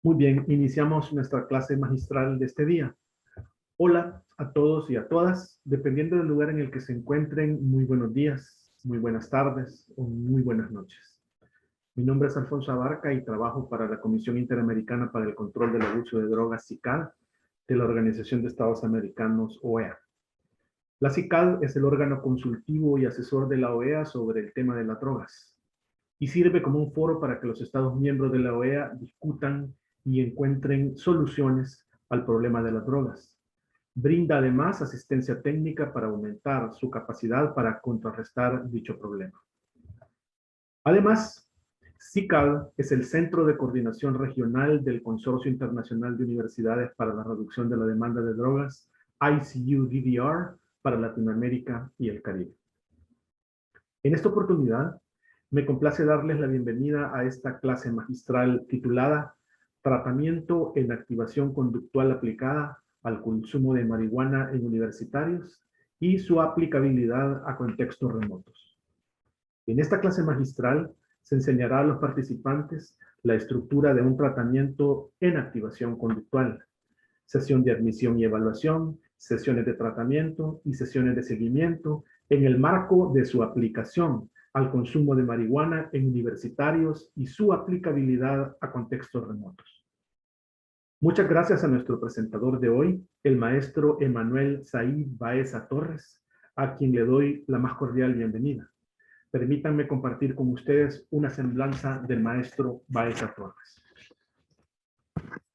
Muy bien, iniciamos nuestra clase magistral de este día. Hola a todos y a todas, dependiendo del lugar en el que se encuentren, muy buenos días, muy buenas tardes o muy buenas noches. Mi nombre es Alfonso Abarca y trabajo para la Comisión Interamericana para el Control del Abuso de Drogas, CICAD, de la Organización de Estados Americanos, OEA. La CICAD es el órgano consultivo y asesor de la OEA sobre el tema de las drogas y sirve como un foro para que los Estados miembros de la OEA discutan y encuentren soluciones al problema de las drogas. Brinda además asistencia técnica para aumentar su capacidad para contrarrestar dicho problema. Además, CICAD es el Centro de Coordinación Regional del Consorcio Internacional de Universidades para la Reducción de la Demanda de Drogas, ICU-DDR, para Latinoamérica y el Caribe. En esta oportunidad, me complace darles la bienvenida a esta clase magistral titulada Tratamiento en activación conductual aplicada al consumo de marihuana en universitarios y su aplicabilidad a contextos remotos. En esta clase magistral se enseñará a los participantes la estructura de un tratamiento en activación conductual, sesión de admisión y evaluación, sesiones de tratamiento y sesiones de seguimiento en el marco de su aplicación al consumo de marihuana en universitarios y su aplicabilidad a contextos remotos. Muchas gracias a nuestro presentador de hoy, el maestro Emanuel Said Baeza Torres, a quien le doy la más cordial bienvenida. Permítanme compartir con ustedes una semblanza del maestro Baeza Torres.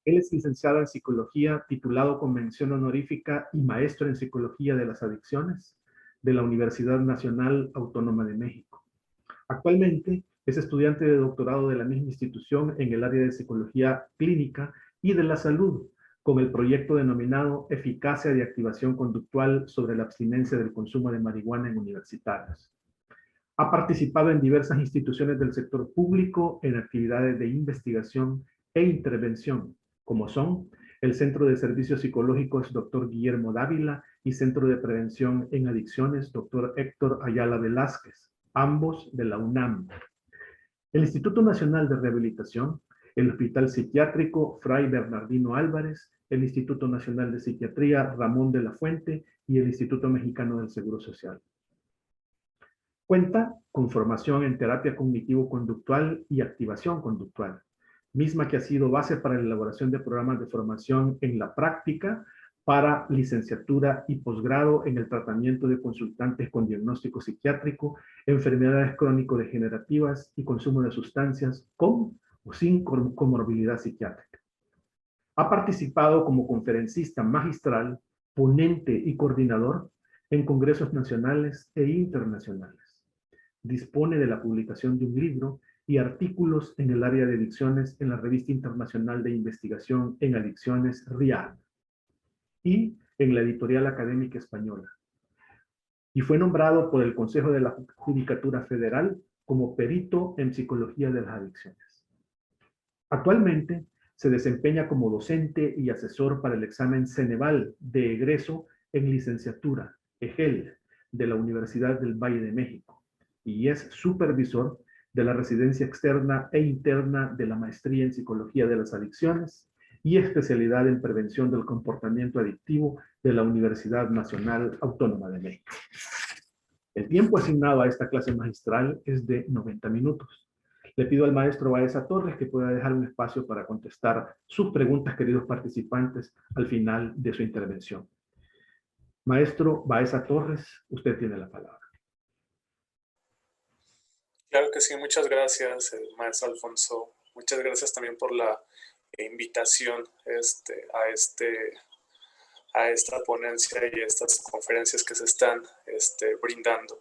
Él es licenciado en Psicología, titulado con mención honorífica y maestro en Psicología de las Adicciones de la Universidad Nacional Autónoma de México. Actualmente es estudiante de doctorado de la misma institución en el área de Psicología Clínica y de la Salud, con el proyecto denominado Eficacia de Activación Conductual sobre la abstinencia del consumo de marihuana en universitarios. Ha participado en diversas instituciones del sector público en actividades de investigación e intervención, como son el Centro de Servicios Psicológicos Dr. Guillermo Dávila y Centro de Prevención en Adicciones Dr. Héctor Ayala Velázquez, ambos de la UNAM. El Instituto Nacional de Rehabilitación, el Hospital Psiquiátrico Fray Bernardino Álvarez, el Instituto Nacional de Psiquiatría Ramón de la Fuente y el Instituto Mexicano del Seguro Social. Cuenta con formación en terapia cognitivo-conductual y activación conductual, misma que ha sido base para la elaboración de programas de formación en la práctica para licenciatura y posgrado en el tratamiento de consultantes con diagnóstico psiquiátrico, enfermedades crónico-degenerativas y consumo de sustancias con o sin comorbilidad psiquiátrica. Ha participado como conferencista magistral, ponente y coordinador en congresos nacionales e internacionales. Dispone de la publicación de un libro y artículos en el área de adicciones en la Revista Internacional de Investigación en Adicciones, RIAD, y en la Editorial Académica Española. Y fue nombrado por el Consejo de la Judicatura Federal como perito en psicología de las adicciones. Actualmente se desempeña como docente y asesor para el examen Ceneval de egreso en licenciatura, EGEL, de la Universidad del Valle de México, y es supervisor de la residencia externa e interna de la maestría en psicología de las adicciones y especialidad en prevención del comportamiento adictivo de la Universidad Nacional Autónoma de México. El tiempo asignado a esta clase magistral es de 90 minutos. Le pido al maestro Baeza Torres que pueda dejar un espacio para contestar sus preguntas, queridos participantes, al final de su intervención. Maestro Baeza Torres, usted tiene la palabra. Claro que sí, muchas gracias, maestro Alfonso. Muchas gracias también por la invitación a esta ponencia y a estas conferencias que se están brindando.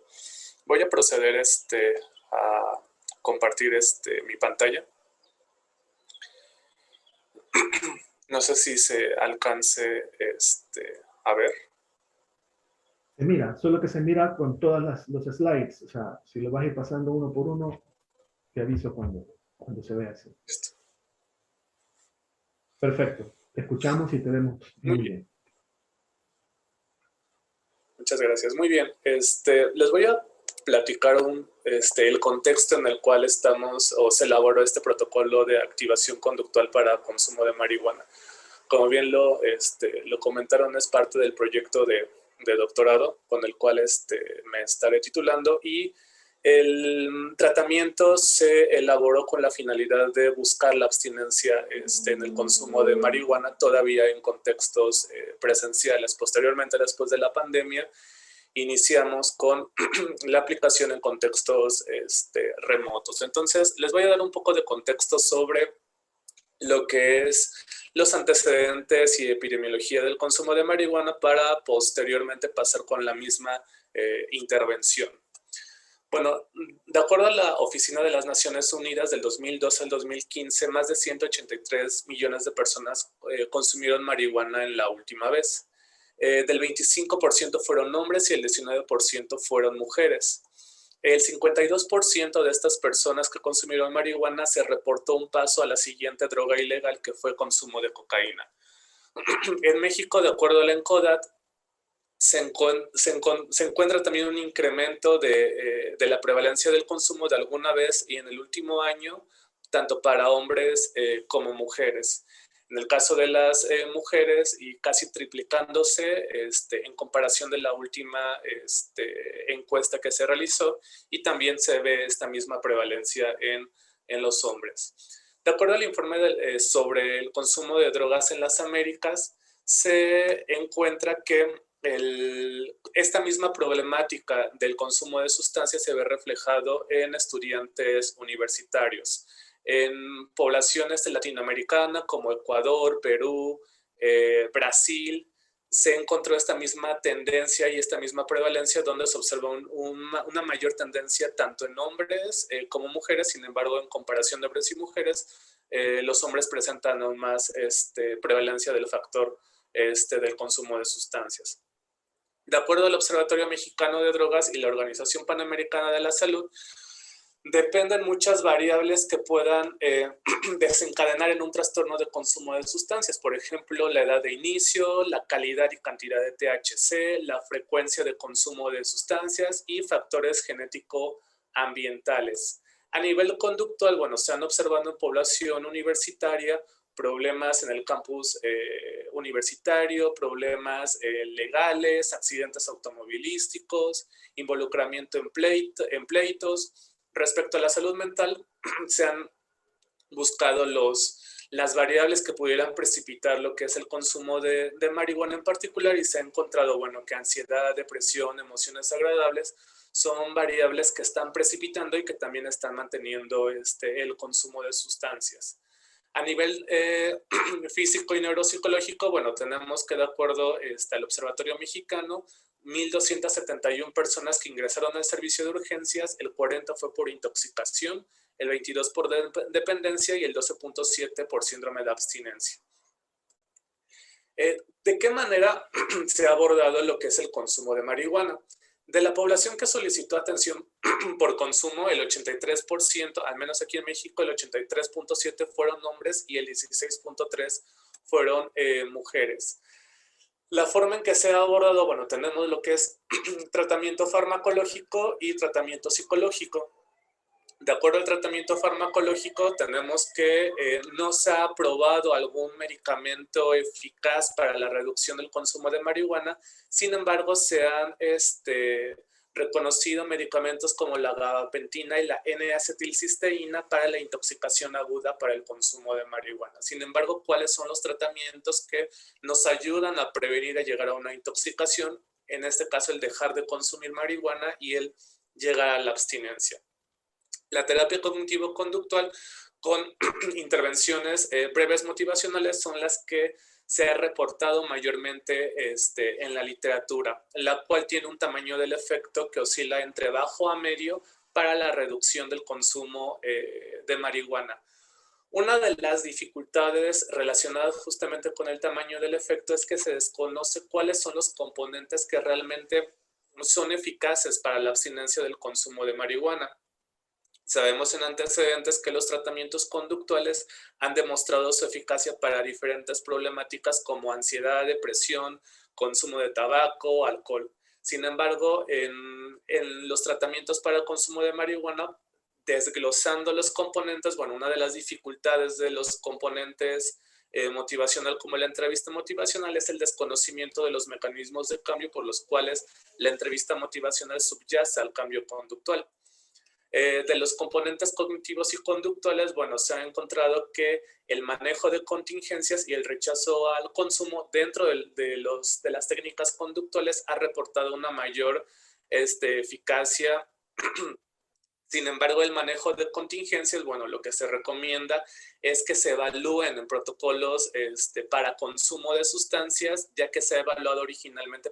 Voy a proceder a compartir mi pantalla. No sé si se alcance a ver. Se mira, solo que se mira con todas los slides. O sea, si lo vas a ir pasando uno por uno, te aviso cuando se vea así. Listo. Perfecto. Te escuchamos y te vemos muy bien. Muchas gracias. Muy bien. Les voy a platicar el contexto en el cual estamos o se elaboró este protocolo de activación conductual para consumo de marihuana. Como bien lo comentaron, es parte del proyecto de doctorado con el cual me estaré titulando, y el tratamiento se elaboró con la finalidad de buscar la abstinencia en el consumo de marihuana todavía en contextos presenciales. Posteriormente, después de la pandemia, iniciamos con la aplicación en contextos remotos. Entonces, les voy a dar un poco de contexto sobre lo que es los antecedentes y epidemiología del consumo de marihuana para posteriormente pasar con la misma intervención. Bueno, de acuerdo a la Oficina de las Naciones Unidas, del 2012 al 2015, más de 183 millones de personas consumieron marihuana en la última vez. Del 25% fueron hombres y el 19% fueron mujeres. El 52% de estas personas que consumieron marihuana se reportó un paso a la siguiente droga ilegal, que fue consumo de cocaína. En México, de acuerdo al ENCODAT, se encuentra también un incremento de la prevalencia del consumo de alguna vez y en el último año, tanto para hombres como mujeres. En el caso de las mujeres, y casi triplicándose en comparación de la última encuesta que se realizó, y también se ve esta misma prevalencia en los hombres. De acuerdo al informe sobre el consumo de drogas en las Américas, se encuentra que esta misma problemática del consumo de sustancias se ve reflejado en estudiantes universitarios. En poblaciones latinoamericanas como Ecuador, Perú, Brasil, se encontró esta misma tendencia y esta misma prevalencia, donde se observa una mayor tendencia tanto en hombres como mujeres. Sin embargo, en comparación de hombres y mujeres, los hombres presentan aún más prevalencia del factor del consumo de sustancias. De acuerdo al Observatorio Mexicano de Drogas y la Organización Panamericana de la Salud, dependen muchas variables que puedan desencadenar en un trastorno de consumo de sustancias. Por ejemplo, la edad de inicio, la calidad y cantidad de THC, la frecuencia de consumo de sustancias y factores genético-ambientales. A nivel conductual, bueno, se han observado en población universitaria problemas en el campus universitario, problemas legales, accidentes automovilísticos, involucramiento en pleitos. Respecto a la salud mental, se han buscado las variables que pudieran precipitar lo que es el consumo de marihuana en particular, y se ha encontrado, bueno, que ansiedad, depresión, emociones agradables son variables que están precipitando y que también están manteniendo el consumo de sustancias. A nivel físico y neuropsicológico, bueno, tenemos que de acuerdo al Observatorio Mexicano, 1,271 personas que ingresaron al servicio de urgencias, el 40 fue por intoxicación, el 22 por dependencia y el 12.7 por síndrome de abstinencia. ¿De qué manera se ha abordado lo que es el consumo de marihuana? De la población que solicitó atención por consumo, el 83%, al menos aquí en México, el 83.7 fueron hombres y el 16.3 fueron mujeres. La forma en que se ha abordado, bueno, tenemos lo que es tratamiento farmacológico y tratamiento psicológico. De acuerdo al tratamiento farmacológico, tenemos que no se ha aprobado algún medicamento eficaz para la reducción del consumo de marihuana. Sin embargo, se han reconocido medicamentos como la gabapentina y la N-acetilcisteína para la intoxicación aguda para el consumo de marihuana. Sin embargo, ¿cuáles son los tratamientos que nos ayudan a prevenir a llegar a una intoxicación? En este caso, el dejar de consumir marihuana y el llegar a la abstinencia. La terapia cognitivo-conductual con intervenciones breves motivacionales son las que se ha reportado mayormente en la literatura, la cual tiene un tamaño del efecto que oscila entre bajo a medio para la reducción del consumo de marihuana. Una de las dificultades relacionadas justamente con el tamaño del efecto es que se desconoce cuáles son los componentes que realmente son eficaces para la abstinencia del consumo de marihuana. Sabemos en antecedentes que los tratamientos conductuales han demostrado su eficacia para diferentes problemáticas como ansiedad, depresión, consumo de tabaco, alcohol. Sin embargo, en los tratamientos para el consumo de marihuana, desglosando los componentes, bueno, una de las dificultades de los componentes motivacional como la entrevista motivacional es el desconocimiento de los mecanismos de cambio por los cuales la entrevista motivacional subyace al cambio conductual. De los componentes cognitivos y conductuales, bueno, se ha encontrado que el manejo de contingencias y el rechazo al consumo dentro de las técnicas conductuales ha reportado una mayor eficacia. Sin embargo, el manejo de contingencias, bueno, lo que se recomienda es que se evalúen en protocolos para consumo de sustancias, ya que se ha evaluado originalmente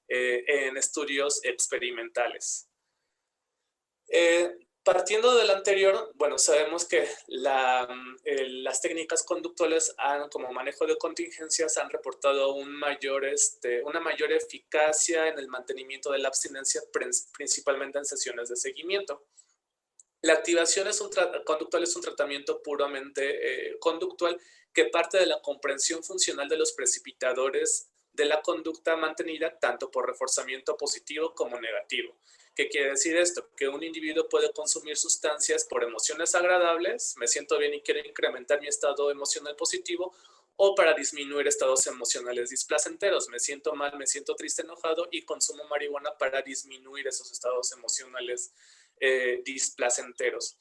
en estudios experimentales. Partiendo del anterior, bueno, sabemos que las técnicas conductuales como manejo de contingencias han reportado una mayor eficacia en el mantenimiento de la abstinencia, principalmente en sesiones de seguimiento. La activación conductual es un tratamiento puramente conductual que parte de la comprensión funcional de los precipitadores de la conducta mantenida tanto por reforzamiento positivo como negativo. ¿Qué quiere decir esto? Que un individuo puede consumir sustancias por emociones agradables, me siento bien y quiero incrementar mi estado emocional positivo, o para disminuir estados emocionales displacenteros, me siento mal, me siento triste, enojado y consumo marihuana para disminuir esos estados emocionales displacenteros.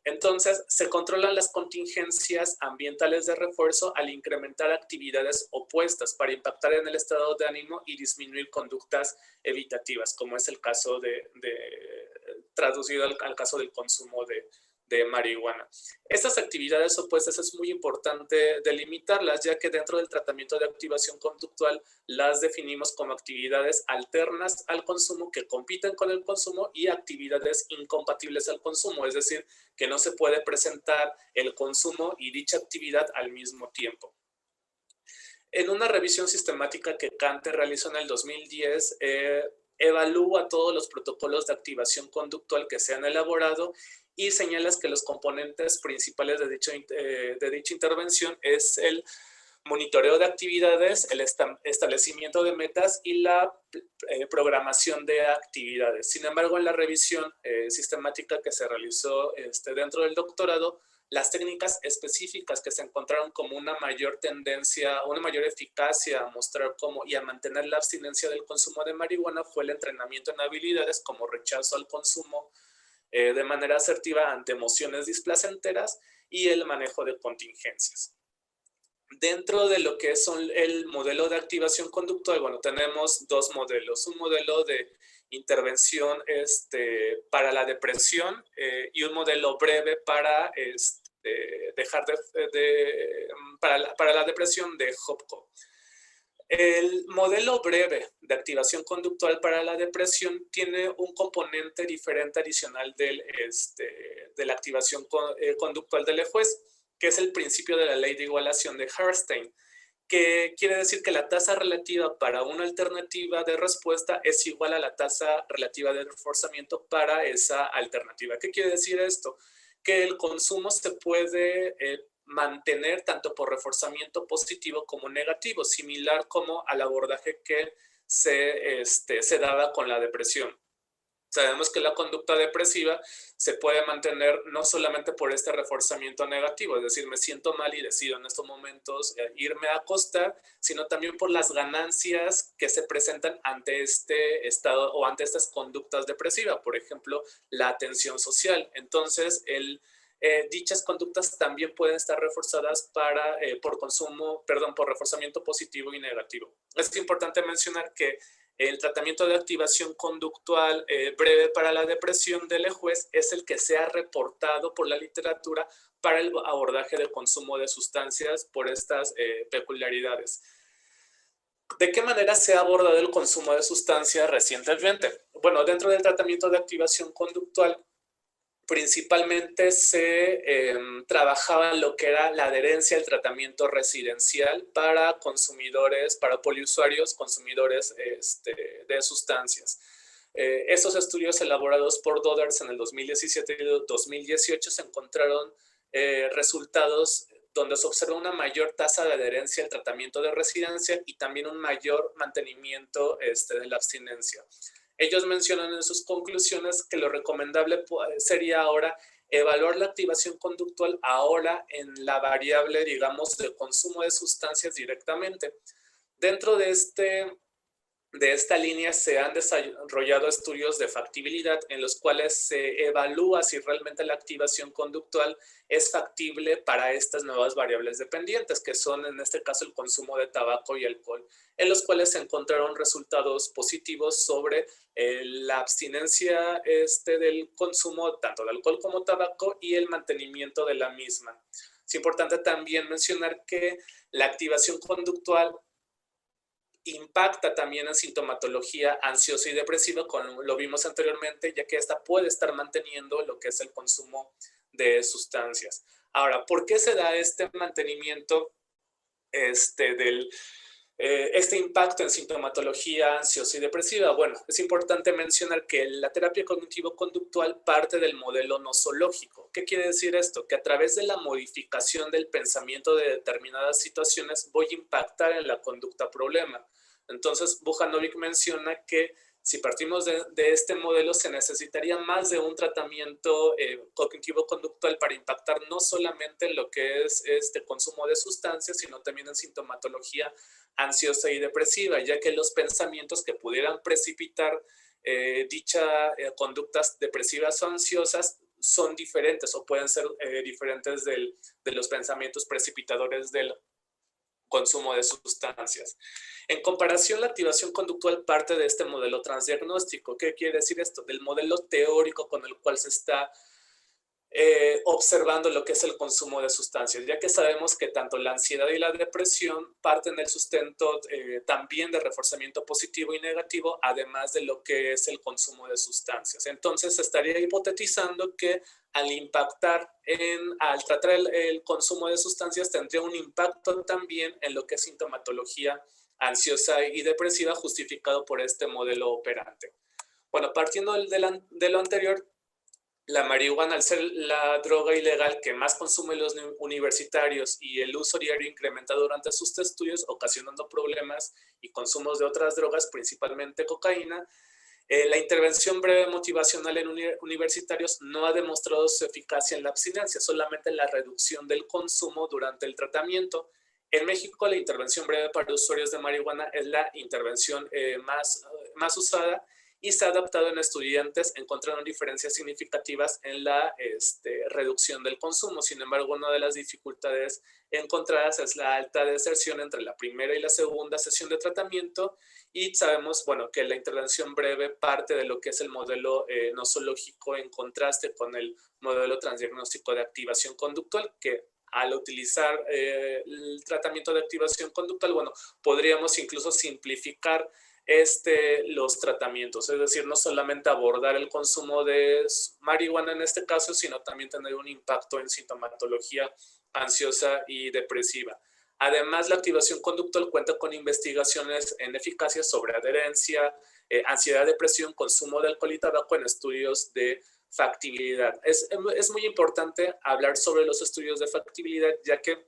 Entonces, se controlan las contingencias ambientales de refuerzo al incrementar actividades opuestas para impactar en el estado de ánimo y disminuir conductas evitativas, como es el caso traducido al caso del consumo de marihuana. Estas actividades opuestas es muy importante delimitarlas, ya que dentro del tratamiento de activación conductual las definimos como actividades alternas al consumo que compiten con el consumo y actividades incompatibles al consumo, es decir, que no se puede presentar el consumo y dicha actividad al mismo tiempo. En una revisión sistemática que Kante realizó en el 2010, evalúa todos los protocolos de activación conductual que se han elaborado y señalas que los componentes principales de dicha intervención es el monitoreo de actividades, el establecimiento de metas y la programación de actividades. Sin embargo, en la revisión sistemática que se realizó dentro del doctorado, las técnicas específicas que se encontraron como una mayor tendencia, una mayor eficacia a mostrar cómo y a mantener la abstinencia del consumo de marihuana fue el entrenamiento en habilidades como rechazo al consumo de manera asertiva ante emociones displacenteras y el manejo de contingencias. Dentro de lo que es el modelo de activación conductual, bueno, tenemos dos modelos. Un modelo de intervención para la depresión y un modelo breve para para la depresión de Hopko. El modelo breve de activación conductual para la depresión tiene un componente diferente adicional de la activación conductual del juez, que es el principio de la ley de igualación de Herrstein, que quiere decir que la tasa relativa para una alternativa de respuesta es igual a la tasa relativa de reforzamiento para esa alternativa. ¿Qué quiere decir esto? Que el consumo se puede mantener tanto por reforzamiento positivo como negativo, similar como al abordaje que se daba con la depresión. Sabemos que la conducta depresiva se puede mantener no solamente por este reforzamiento negativo, es decir, me siento mal y decido en estos momentos irme a acostar, sino también por las ganancias que se presentan ante este estado o ante estas conductas depresivas, por ejemplo, la atención social. Entonces, dichas conductas también pueden estar reforzadas por reforzamiento positivo y negativo. Es importante mencionar que el tratamiento de activación conductual breve para la depresión del juez es el que se ha reportado por la literatura para el abordaje del consumo de sustancias por estas peculiaridades. ¿De qué manera se ha abordado el consumo de sustancias recientemente? Bueno, dentro del tratamiento de activación conductual, principalmente se trabajaba lo que era la adherencia al tratamiento residencial para consumidores, para poliusuarios, consumidores de sustancias. Estos estudios elaborados por Doders en el 2017 y 2018 se encontraron resultados donde se observa una mayor tasa de adherencia al tratamiento de residencia y también un mayor mantenimiento de la abstinencia. Ellos mencionan en sus conclusiones que lo recomendable sería ahora evaluar la activación conductual ahora en la variable, digamos, de consumo de sustancias directamente. Dentro de esta línea se han desarrollado estudios de factibilidad en los cuales se evalúa si realmente la activación conductual es factible para estas nuevas variables dependientes, que son en este caso el consumo de tabaco y alcohol, en los cuales se encontraron resultados positivos sobre la abstinencia del consumo tanto de alcohol como tabaco y el mantenimiento de la misma. Es importante también mencionar que la activación conductual impacta también en sintomatología ansiosa y depresiva, como lo vimos anteriormente, ya que esta puede estar manteniendo lo que es el consumo de sustancias. Ahora, ¿por qué se da este mantenimiento este impacto en sintomatología ansiosa y depresiva? Bueno, es importante mencionar que la terapia cognitivo-conductual parte del modelo nosológico. ¿Qué quiere decir esto? Que a través de la modificación del pensamiento de determinadas situaciones voy a impactar en la conducta problema. Entonces, Bujanovic menciona que si partimos de este modelo, se necesitaría más de un tratamiento cognitivo-conductual para impactar no solamente en lo que es este consumo de sustancias, sino también en sintomatología ansiosa y depresiva, ya que los pensamientos que pudieran precipitar dichas conductas depresivas o ansiosas son diferentes o pueden ser diferentes de los pensamientos precipitadores del consumo de sustancias. En comparación, la activación conductual parte de este modelo transdiagnóstico. ¿Qué quiere decir esto? Del modelo teórico con el cual se está observando lo que es el consumo de sustancias, ya que sabemos que tanto la ansiedad y la depresión parten del sustento también de reforzamiento positivo y negativo, además de lo que es el consumo de sustancias. Entonces, se estaría hipotetizando que al tratar el consumo de sustancias tendría un impacto también en lo que es sintomatología ansiosa y depresiva justificado por este modelo operante. Bueno, partiendo de lo anterior, la marihuana, al ser la droga ilegal que más consumen los universitarios y el uso diario incrementa durante sus estudios, ocasionando problemas y consumos de otras drogas, principalmente cocaína, la intervención breve motivacional en universitarios no ha demostrado su eficacia en la abstinencia, solamente en la reducción del consumo durante el tratamiento. En México, la intervención breve para usuarios de marihuana es la intervención más usada y se ha adaptado en estudiantes, encontrando diferencias significativas en la reducción del consumo. Sin embargo, una de las dificultades encontradas es la alta deserción entre la primera y la segunda sesión de tratamiento, y sabemos, bueno, que la intervención breve parte de lo que es el modelo nosológico en contraste con el modelo transdiagnóstico de activación conductual, que al utilizar el tratamiento de activación conductual, bueno, podríamos incluso simplificar los tratamientos, es decir, no solamente abordar el consumo de marihuana en este caso, sino también tener un impacto en sintomatología ansiosa y depresiva. Además, la activación conductual cuenta con investigaciones en eficacia sobre adherencia, ansiedad, depresión, consumo de alcohol y tabaco en estudios de factibilidad. Es muy importante hablar sobre los estudios de factibilidad, ya que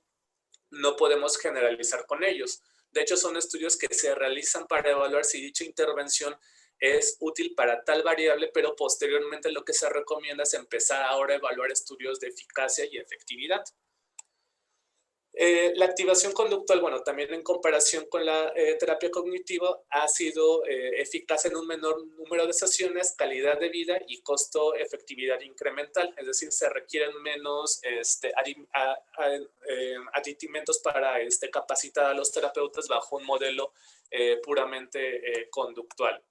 no podemos generalizar con ellos. De hecho, son estudios que se realizan para evaluar si dicha intervención es útil para tal variable, pero posteriormente lo que se recomienda es empezar ahora a evaluar estudios de eficacia y efectividad. La activación conductual, bueno, también en comparación con la terapia cognitiva, ha sido eficaz en un menor número de sesiones, calidad de vida y costo-efectividad incremental. Es decir, se requieren menos aditamentos para capacitar a los terapeutas bajo un modelo puramente conductual.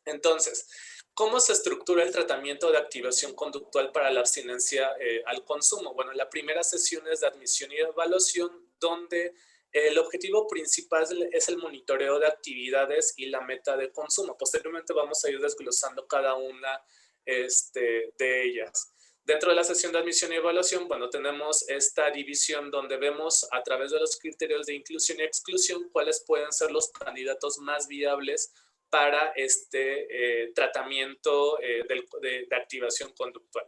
Entonces, ¿cómo se estructura el tratamiento de activación conductual para la abstinencia al consumo? Bueno, la primera sesión es de admisión y evaluación, donde el objetivo principal es el monitoreo de actividades y la meta de consumo. Posteriormente vamos a ir desglosando cada una de ellas. Dentro de la sesión de admisión y evaluación, bueno, tenemos esta división donde vemos a través de los criterios de inclusión y exclusión cuáles pueden ser los candidatos más viables para tratamiento de activación conductual.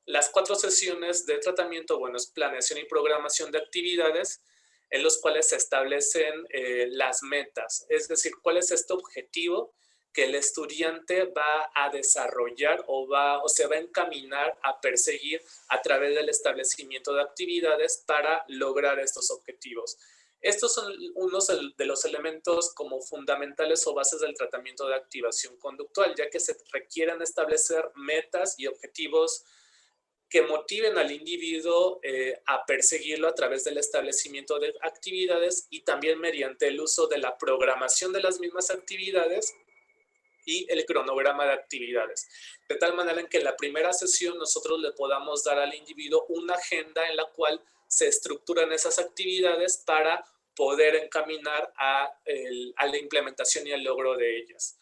Las 4 sesiones de tratamiento, bueno, es planeación y programación de actividades en los cuales se establecen las metas, es decir, cuál es este objetivo que el estudiante va a desarrollar o se va a encaminar a perseguir a través del establecimiento de actividades para lograr estos objetivos. Estos son unos de los elementos como fundamentales o bases del tratamiento de activación conductual, ya que se requieren establecer metas y objetivos que motiven al individuo a perseguirlo a través del establecimiento de actividades y también mediante el uso de la programación de las mismas actividades y el cronograma de actividades. De tal manera en que en la primera sesión nosotros le podamos dar al individuo una agenda en la cual se estructuran esas actividades para poder encaminar a la implementación y al logro de ellas.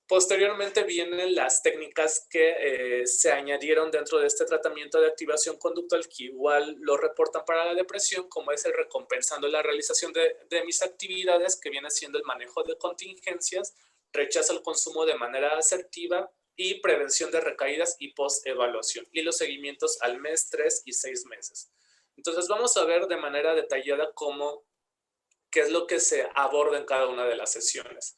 Posteriormente vienen las técnicas que se añadieron dentro de este tratamiento de activación conductual, que igual lo reportan para la depresión, como es el recompensando la realización de mis actividades, que viene siendo el manejo de contingencias, rechazo al consumo de manera asertiva y prevención de recaídas y post-evaluación, y los seguimientos al mes, 3 y 6 meses. Entonces vamos a ver de manera detallada qué es lo que se aborda en cada una de las sesiones.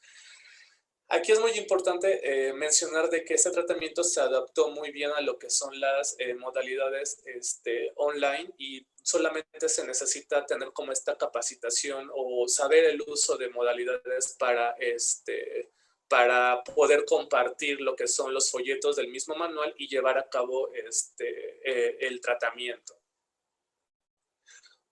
Aquí es muy importante mencionar de que este tratamiento se adaptó muy bien a lo que son las modalidades online y solamente se necesita tener como esta capacitación o saber el uso de modalidades para poder compartir lo que son los folletos del mismo manual y llevar a cabo el tratamiento.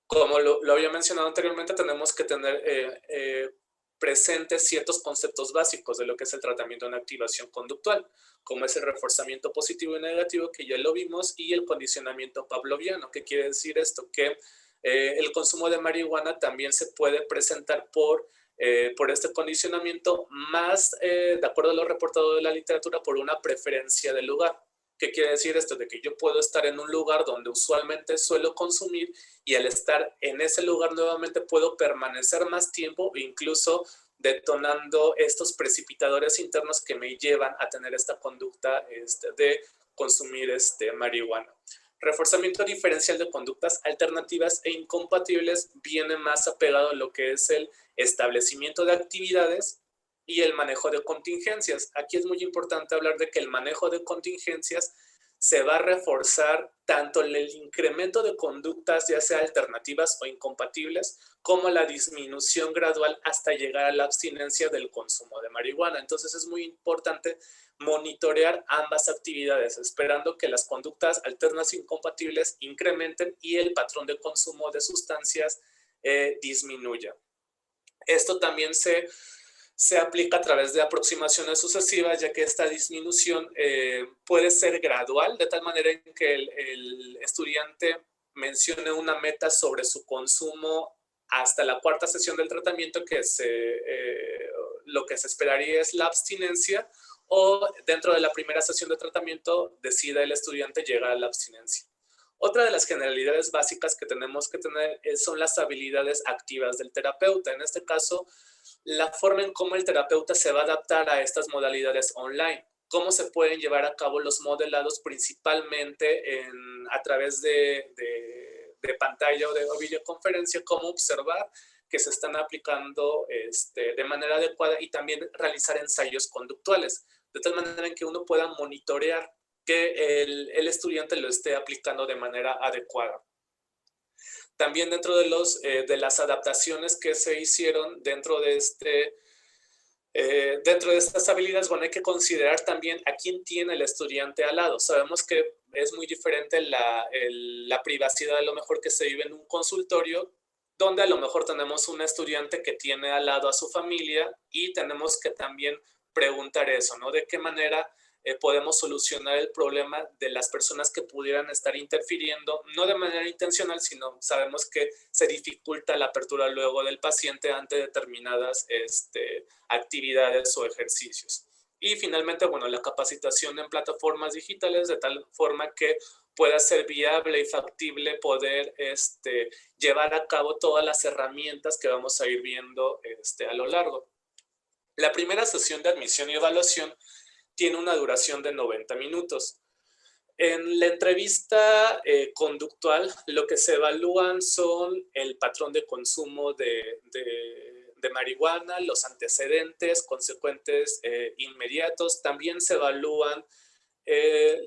Como lo había mencionado anteriormente, tenemos que tener presentes ciertos conceptos básicos de lo que es el tratamiento en activación conductual, como es el reforzamiento positivo y negativo, que ya lo vimos, y el condicionamiento pavloviano. ¿Qué quiere decir esto? Que el consumo de marihuana también se puede presentar por este condicionamiento más, de acuerdo a lo reportado de la literatura, por una preferencia del lugar. ¿Qué quiere decir esto? De que yo puedo estar en un lugar donde usualmente suelo consumir y al estar en ese lugar nuevamente puedo permanecer más tiempo, incluso detonando estos precipitadores internos que me llevan a tener esta conducta de consumir marihuana. Reforzamiento diferencial de conductas alternativas e incompatibles viene más apegado a lo que es el establecimiento de actividades y el manejo de contingencias. Aquí es muy importante hablar de que el manejo de contingencias se va a reforzar tanto en el incremento de conductas, ya sea alternativas o incompatibles, como la disminución gradual hasta llegar a la abstinencia del consumo de marihuana. Entonces es muy importante monitorear ambas actividades, esperando que las conductas alternas e incompatibles incrementen y el patrón de consumo de sustancias disminuya. Esto también se aplica a través de aproximaciones sucesivas, ya que esta disminución puede ser gradual, de tal manera en que el estudiante mencione una meta sobre su consumo hasta la 4ª sesión del tratamiento, que lo que se esperaría es la abstinencia, o dentro de la primera sesión de tratamiento decida el estudiante llegar a la abstinencia. Otra de las generalidades básicas que tenemos que tener son las habilidades activas del terapeuta. En este caso, la forma en cómo el terapeuta se va a adaptar a estas modalidades online, cómo se pueden llevar a cabo los modelados principalmente a través de pantalla o videoconferencia, cómo observar que se están aplicando de manera adecuada y también realizar ensayos conductuales, de tal manera en que uno pueda monitorear que el estudiante lo esté aplicando de manera adecuada. También dentro de las adaptaciones que se hicieron dentro de estas habilidades, bueno, hay que considerar también a quién tiene el estudiante al lado. Sabemos que es muy diferente la privacidad a lo mejor que se vive en un consultorio, donde a lo mejor tenemos un estudiante que tiene al lado a su familia y tenemos que también preguntar eso, ¿no? ¿De qué manera podemos solucionar el problema de las personas que pudieran estar interfiriendo, no de manera intencional, sino sabemos que se dificulta la apertura luego del paciente ante determinadas actividades o ejercicios? Y finalmente, bueno, la capacitación en plataformas digitales de tal forma que pueda ser viable y factible poder llevar a cabo todas las herramientas que vamos a ir viendo a lo largo. La primera sesión de admisión y evaluación tiene una duración de 90 minutos. En la entrevista conductual, lo que se evalúan son el patrón de consumo de marihuana, los antecedentes, consecuentes inmediatos. También se evalúan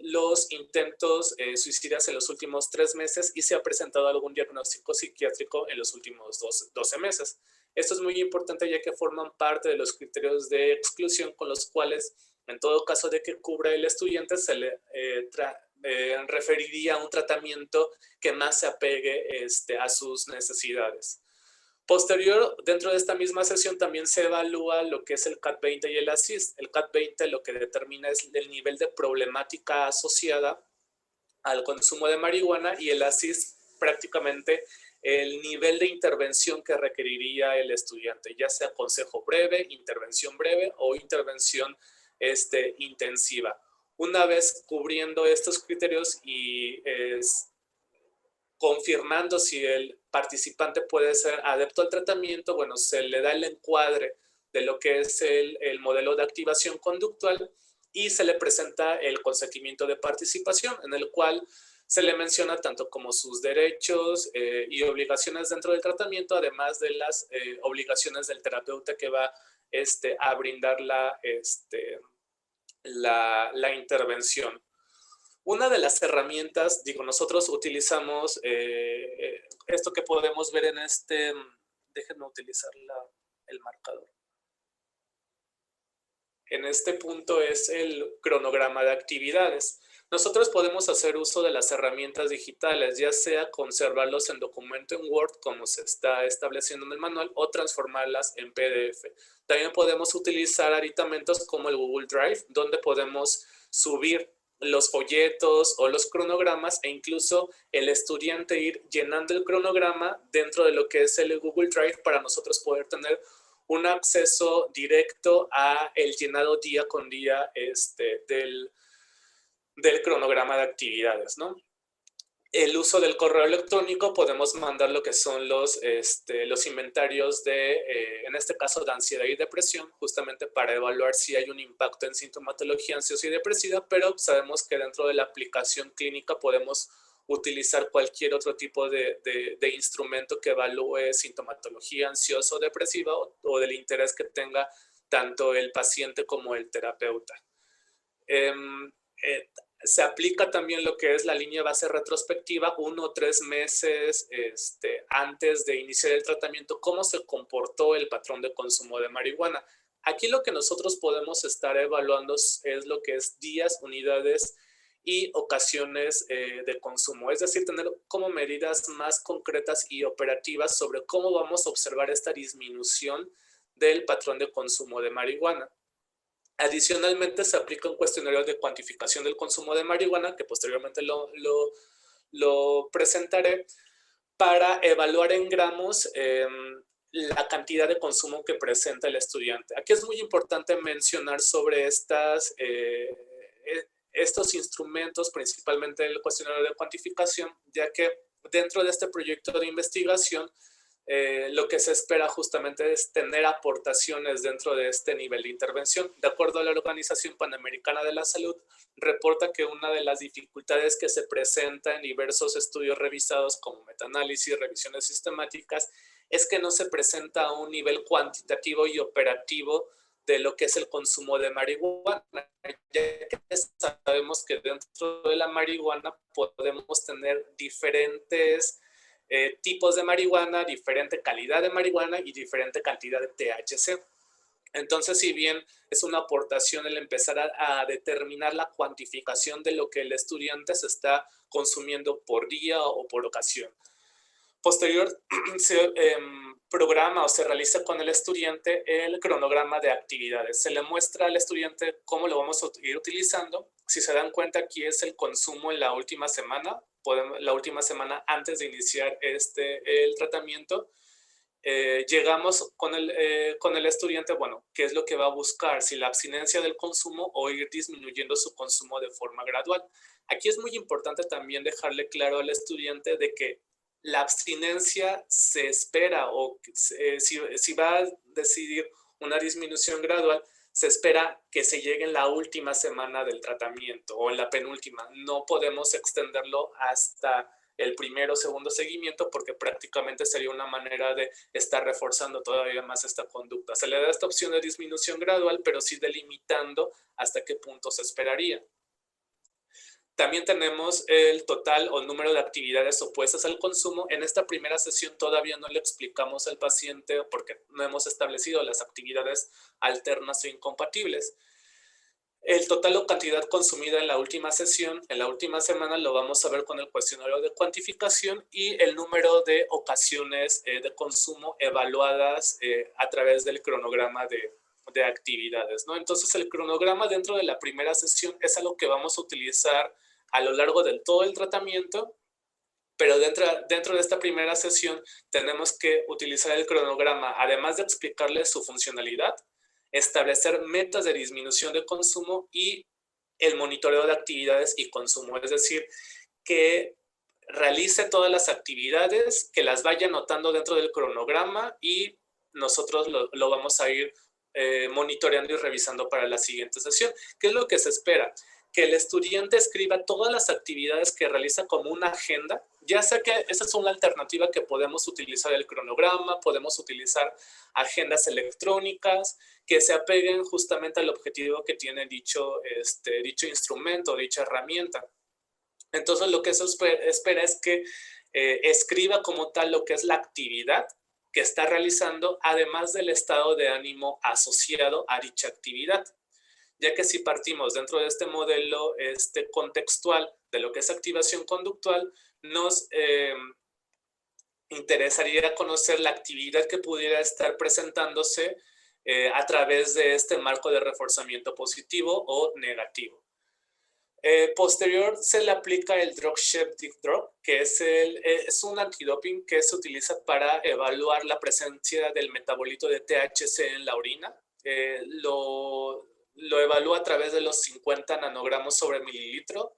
los intentos suicidas en los últimos 3 meses y si ha presentado algún diagnóstico psiquiátrico en los últimos 12 meses. Esto es muy importante ya que forman parte de los criterios de exclusión con los cuales, en todo caso de que cubra el estudiante, se le referiría a un tratamiento que más se apegue a sus necesidades. Posterior, dentro de esta misma sesión también se evalúa lo que es el CAT-20 y el ASIST. El CAT-20 lo que determina es el nivel de problemática asociada al consumo de marihuana y el ASIST prácticamente el nivel de intervención que requeriría el estudiante, ya sea consejo breve, intervención breve o intervención intensiva. Una vez cubriendo estos criterios y confirmando si el participante puede ser adepto al tratamiento, bueno, se le da el encuadre de lo que es el modelo de activación conductual y se le presenta el consentimiento de participación, en el cual se le menciona tanto como sus derechos y obligaciones dentro del tratamiento, además de las obligaciones del terapeuta que va a brindar la intervención. Una de las herramientas, nosotros utilizamos esto que podemos ver en déjenme utilizar el marcador. En este punto es el cronograma de actividades. Nosotros podemos hacer uso de las herramientas digitales, ya sea conservarlos en documento en Word, como se está estableciendo en el manual, o transformarlas en PDF. También podemos utilizar aditamentos como el Google Drive, donde podemos subir los folletos o los cronogramas e incluso el estudiante ir llenando el cronograma dentro de lo que es el Google Drive para nosotros poder tener un acceso directo a el llenado día con día del cronograma de actividades, ¿no? El uso del correo electrónico, podemos mandar lo que son los inventarios en este caso, de ansiedad y depresión, justamente para evaluar si hay un impacto en sintomatología ansiosa y depresiva, pero sabemos que dentro de la aplicación clínica podemos utilizar cualquier otro tipo de instrumento que evalúe sintomatología ansiosa o depresiva o del interés que tenga tanto el paciente como el terapeuta. Se aplica también lo que es la línea base retrospectiva 1 o 3 meses antes de iniciar el tratamiento, cómo se comportó el patrón de consumo de marihuana. Aquí lo que nosotros podemos estar evaluando es lo que es días, unidades y ocasiones de consumo, es decir, tener como medidas más concretas y operativas sobre cómo vamos a observar esta disminución del patrón de consumo de marihuana. Adicionalmente, se aplica un cuestionario de cuantificación del consumo de marihuana, que posteriormente lo presentaré, para evaluar en gramos la cantidad de consumo que presenta el estudiante. Aquí es muy importante mencionar sobre estos instrumentos, principalmente el cuestionario de cuantificación, ya que dentro de este proyecto de investigación, lo que se espera justamente es tener aportaciones dentro de este nivel de intervención. De acuerdo a la Organización Panamericana de la Salud, reporta que una de las dificultades que se presenta en diversos estudios revisados como metaanálisis, revisiones sistemáticas, es que no se presenta a un nivel cuantitativo y operativo de lo que es el consumo de marihuana, ya que sabemos que dentro de la marihuana podemos tener diferentes tipos de marihuana, diferente calidad de marihuana y diferente cantidad de THC. Entonces, si bien es una aportación el empezar a determinar la cuantificación de lo que el estudiante se está consumiendo por día o por ocasión. Posterior, se programa o se realiza con el estudiante el cronograma de actividades. Se le muestra al estudiante cómo lo vamos a ir utilizando. Si se dan cuenta, aquí es el consumo en la última semana, la última semana antes de iniciar el tratamiento. Llegamos con el estudiante, bueno, ¿qué es lo que va a buscar? Si la abstinencia del consumo o ir disminuyendo su consumo de forma gradual. Aquí es muy importante también dejarle claro al estudiante de que la abstinencia se espera o si va a decidir una disminución gradual, se espera que se llegue en la última semana del tratamiento o en la penúltima. No podemos extenderlo hasta el primero o segundo seguimiento porque prácticamente sería una manera de estar reforzando todavía más esta conducta. Se le da esta opción de disminución gradual, pero sí delimitando hasta qué punto se esperaría. También tenemos el total o número de actividades opuestas al consumo. En esta primera sesión todavía no le explicamos al paciente porque no hemos establecido las actividades alternas o incompatibles. El total o cantidad consumida en la última sesión, en la última semana, lo vamos a ver con el cuestionario de cuantificación y el número de ocasiones de consumo evaluadas a través del cronograma de actividades, ¿no? Entonces, el cronograma dentro de la primera sesión es algo que vamos a utilizar a lo largo de todo el tratamiento, pero dentro de esta primera sesión tenemos que utilizar el cronograma, además de explicarle su funcionalidad, establecer metas de disminución de consumo y el monitoreo de actividades y consumo, es decir, que realice todas las actividades, que las vaya anotando dentro del cronograma y nosotros lo vamos a ir monitoreando y revisando para la siguiente sesión. ¿Qué es lo que se espera? Que el estudiante escriba todas las actividades que realiza como una agenda, ya sea que esa es una alternativa que podemos utilizar el cronograma, podemos utilizar agendas electrónicas que se apeguen justamente al objetivo que tiene dicho instrumento, dicha herramienta. Entonces, lo que se espera es que escriba como tal lo que es la actividad que está realizando, además del estado de ánimo asociado a dicha actividad. Ya que si partimos dentro de este modelo contextual de lo que es activación conductual, nos interesaría conocer la actividad que pudiera estar presentándose a través de este marco de reforzamiento positivo o negativo. Posterior se le aplica el Drug-Shep-Dig-Drug, que es un antidoping que se utiliza para evaluar la presencia del metabolito de THC en la orina. Lo evalúa a través de los 50 nanogramos sobre mililitro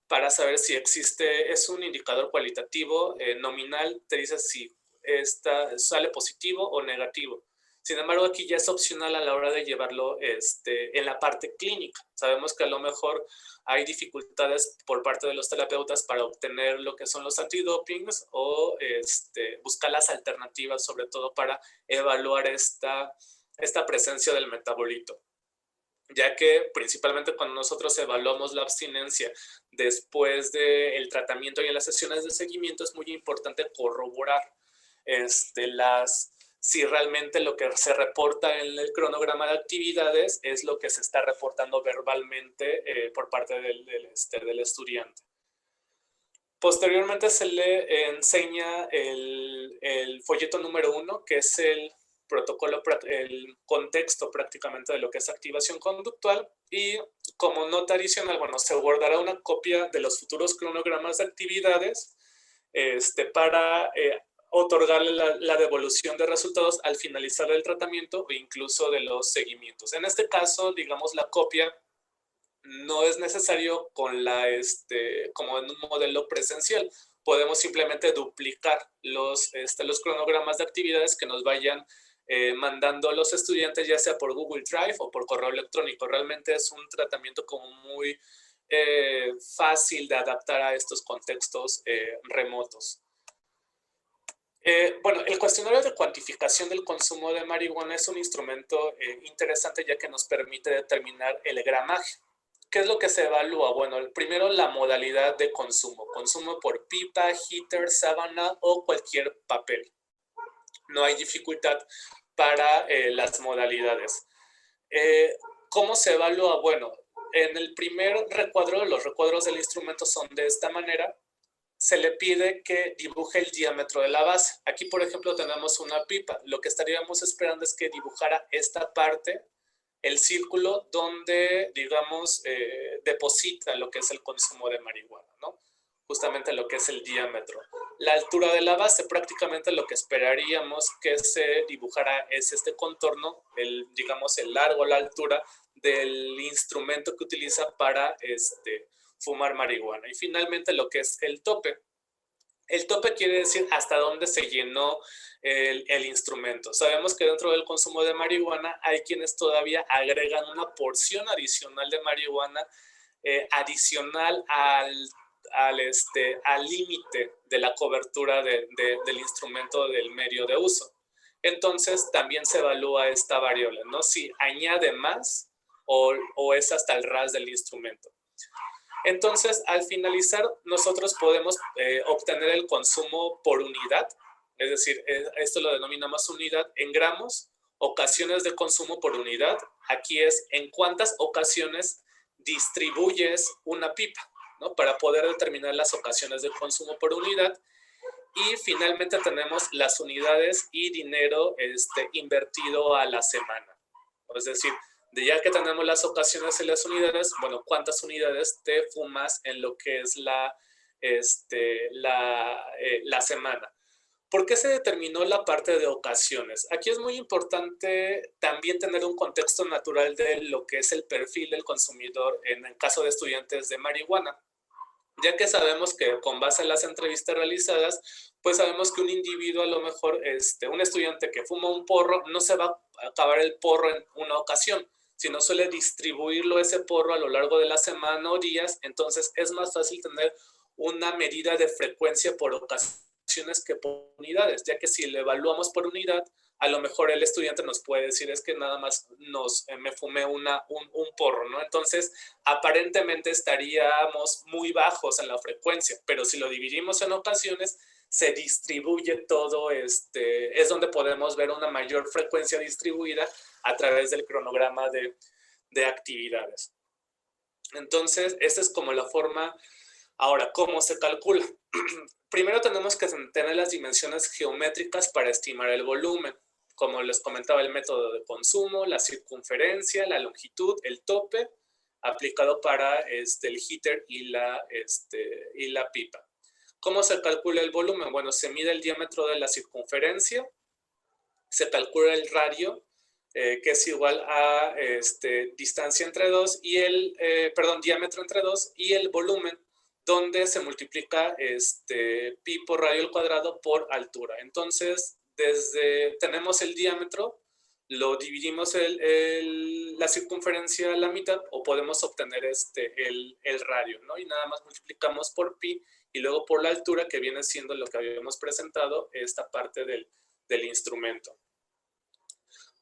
para saber si existe, es un indicador cualitativo nominal, te dice si sale positivo o negativo. Sin embargo, aquí ya es opcional a la hora de llevarlo en la parte clínica. Sabemos que a lo mejor hay dificultades por parte de los terapeutas para obtener lo que son los antidopings o buscar las alternativas, sobre todo para evaluar esta presencia del metabolito. Ya que principalmente cuando nosotros evaluamos la abstinencia después del tratamiento y en las sesiones de seguimiento es muy importante corroborar si realmente lo que se reporta en el cronograma de actividades es lo que se está reportando verbalmente por parte del estudiante. Posteriormente se le enseña el folleto número 1, que es el protocolo, el contexto prácticamente de lo que es activación conductual, y como nota adicional, bueno, se guardará una copia de los futuros cronogramas de actividades para otorgarle la devolución de resultados al finalizar el tratamiento o incluso de los seguimientos. En este caso, digamos, la copia no es necesario como en un modelo presencial. Podemos simplemente duplicar los cronogramas de actividades que nos vayan mandando a los estudiantes, ya sea por Google Drive o por correo electrónico. Realmente es un tratamiento como muy fácil de adaptar a estos contextos remotos. Bueno, el cuestionario de cuantificación del consumo de marihuana es un instrumento interesante, ya que nos permite determinar el gramaje. ¿Qué es lo que se evalúa? Bueno, primero la modalidad de consumo. Consumo por pipa, heater, sábana o cualquier papel. No hay dificultad para las modalidades. ¿Cómo se evalúa? Bueno, en el primer recuadro, los recuadros del instrumento son de esta manera. Se le pide que dibuje el diámetro de la base. Aquí, por ejemplo, tenemos una pipa. Lo que estaríamos esperando es que dibujara esta parte, el círculo donde, digamos, deposita lo que es el consumo de marihuana, ¿no? Justamente lo que es el diámetro. La altura de la base, prácticamente lo que esperaríamos que se dibujara es este contorno, digamos, el largo, la altura del instrumento que utiliza para fumar marihuana. Y finalmente lo que es el tope. El tope quiere decir hasta dónde se llenó el instrumento. Sabemos que dentro del consumo de marihuana hay quienes todavía agregan una porción adicional de marihuana adicional al límite de la cobertura del instrumento del medio de uso. Entonces también se evalúa esta variable, ¿no? Si añade más o es hasta el ras del instrumento. Entonces, al finalizar, nosotros podemos obtener el consumo por unidad, es decir, esto lo denominamos unidad en gramos, ocasiones de consumo por unidad. Aquí es en cuántas ocasiones distribuyes una pipa, ¿no? Para poder determinar las ocasiones de consumo por unidad. Y finalmente tenemos las unidades y dinero invertido a la semana. Es decir, ya que tenemos las ocasiones y las unidades, bueno, ¿cuántas unidades te fumas en lo que es la semana? ¿Por qué se determinó la parte de ocasiones? Aquí es muy importante también tener un contexto natural de lo que es el perfil del consumidor en el caso de estudiantes de marihuana, ya que sabemos que con base en las entrevistas realizadas, pues sabemos que un individuo, a lo mejor un estudiante que fuma un porro, no se va a acabar el porro en una ocasión, sino suele distribuirlo ese porro a lo largo de la semana o días. Entonces es más fácil tener una medida de frecuencia por ocasiones que por unidades, ya que si lo evaluamos por unidad, a lo mejor el estudiante nos puede decir es que nada más me fumé un porro, ¿no? Entonces, aparentemente estaríamos muy bajos en la frecuencia, pero si lo dividimos en ocasiones, se distribuye todo, es donde podemos ver una mayor frecuencia distribuida a través del cronograma de actividades. Entonces, esta es como la forma. Ahora, ¿cómo se calcula? Primero tenemos que tener las dimensiones geométricas para estimar el volumen. Como les comentaba, el método de consumo, la circunferencia, la longitud, el tope, aplicado para el heater y la pipa. ¿Cómo se calcula el volumen? Bueno, se mide el diámetro de la circunferencia, se calcula el radio, que es igual a distancia entre dos, y diámetro entre dos, y el volumen, donde se multiplica pi por radio al cuadrado por altura. Entonces, tenemos el diámetro, lo dividimos la circunferencia a la mitad, o podemos obtener el radio, ¿no? Y nada más multiplicamos por pi, y luego por la altura, que viene siendo lo que habíamos presentado, esta parte del instrumento.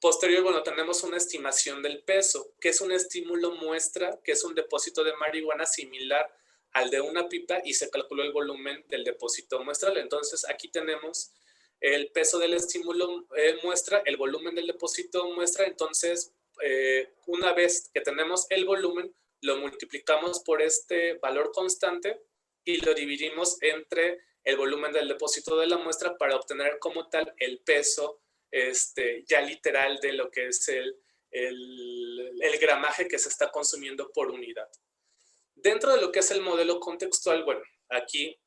Posterior, bueno, tenemos una estimación del peso, que es un estímulo muestra, que es un depósito de marihuana similar al de una pipa, y se calculó el volumen del depósito muestral. Entonces, aquí tenemos el peso del estímulo muestra, el volumen del depósito muestra. Entonces, una vez que tenemos el volumen, lo multiplicamos por este valor constante y lo dividimos entre el volumen del depósito de la muestra para obtener como tal el peso ya literal de lo que es el gramaje que se está consumiendo por unidad. Dentro de lo que es el modelo contextual, bueno, aquí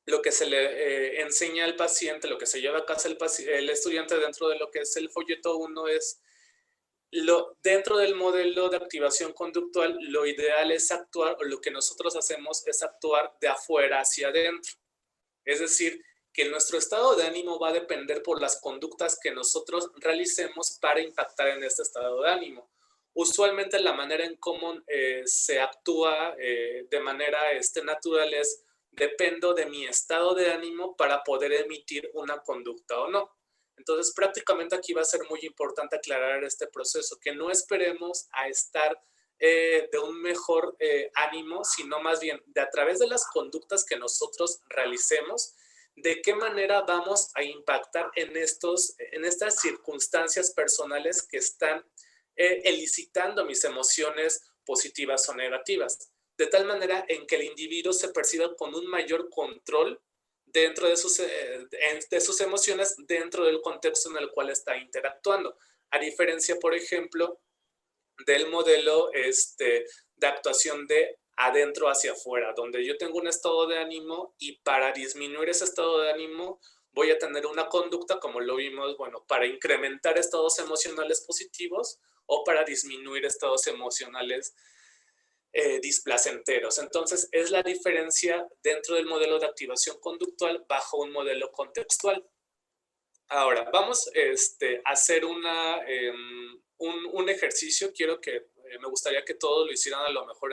lo que se le enseña al paciente, lo que se lleva a casa el estudiante dentro de lo que es el folleto 1 es, dentro del modelo de activación conductual, lo ideal es actuar, o lo que nosotros hacemos es actuar de afuera hacia adentro. Es decir, que nuestro estado de ánimo va a depender por las conductas que nosotros realicemos para impactar en este estado de ánimo. Usualmente la manera en cómo se actúa de manera natural es, dependo de mi estado de ánimo para poder emitir una conducta o no. Entonces, prácticamente aquí va a ser muy importante aclarar este proceso, que no esperemos a estar de un mejor ánimo, sino más bien de a través de las conductas que nosotros realicemos, de qué manera vamos a impactar en estas circunstancias personales que están elicitando mis emociones positivas o negativas, de tal manera en que el individuo se perciba con un mayor control dentro de sus emociones, dentro del contexto en el cual está interactuando. A diferencia, por ejemplo, del modelo de actuación de adentro hacia afuera, donde yo tengo un estado de ánimo y para disminuir ese estado de ánimo voy a tener una conducta, como lo vimos, bueno, para incrementar estados emocionales positivos o para disminuir estados emocionales displacenteros. Entonces, es la diferencia dentro del modelo de activación conductual bajo un modelo contextual. Ahora, vamos a hacer un ejercicio. Me gustaría que todos lo hicieran a lo mejor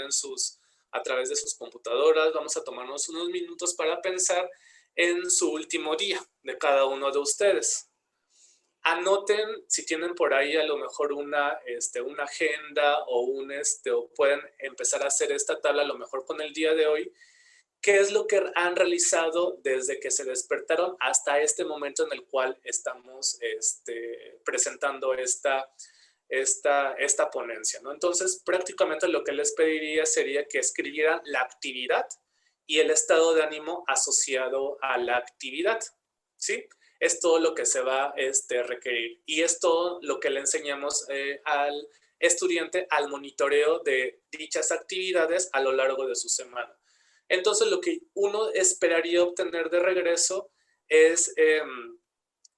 a través de sus computadoras. Vamos a tomarnos unos minutos para pensar en su último día de cada uno de ustedes. Anoten, si tienen por ahí a lo mejor una agenda o pueden empezar a hacer esta tabla a lo mejor con el día de hoy. ¿Qué es lo que han realizado desde que se despertaron hasta este momento en el cual estamos presentando esta ponencia, ¿no? Entonces, prácticamente lo que les pediría sería que escribieran la actividad y el estado de ánimo asociado a la actividad, ¿sí? Es todo lo que se va a requerir y es todo lo que le enseñamos al estudiante al monitoreo de dichas actividades a lo largo de su semana. Entonces, lo que uno esperaría obtener de regreso es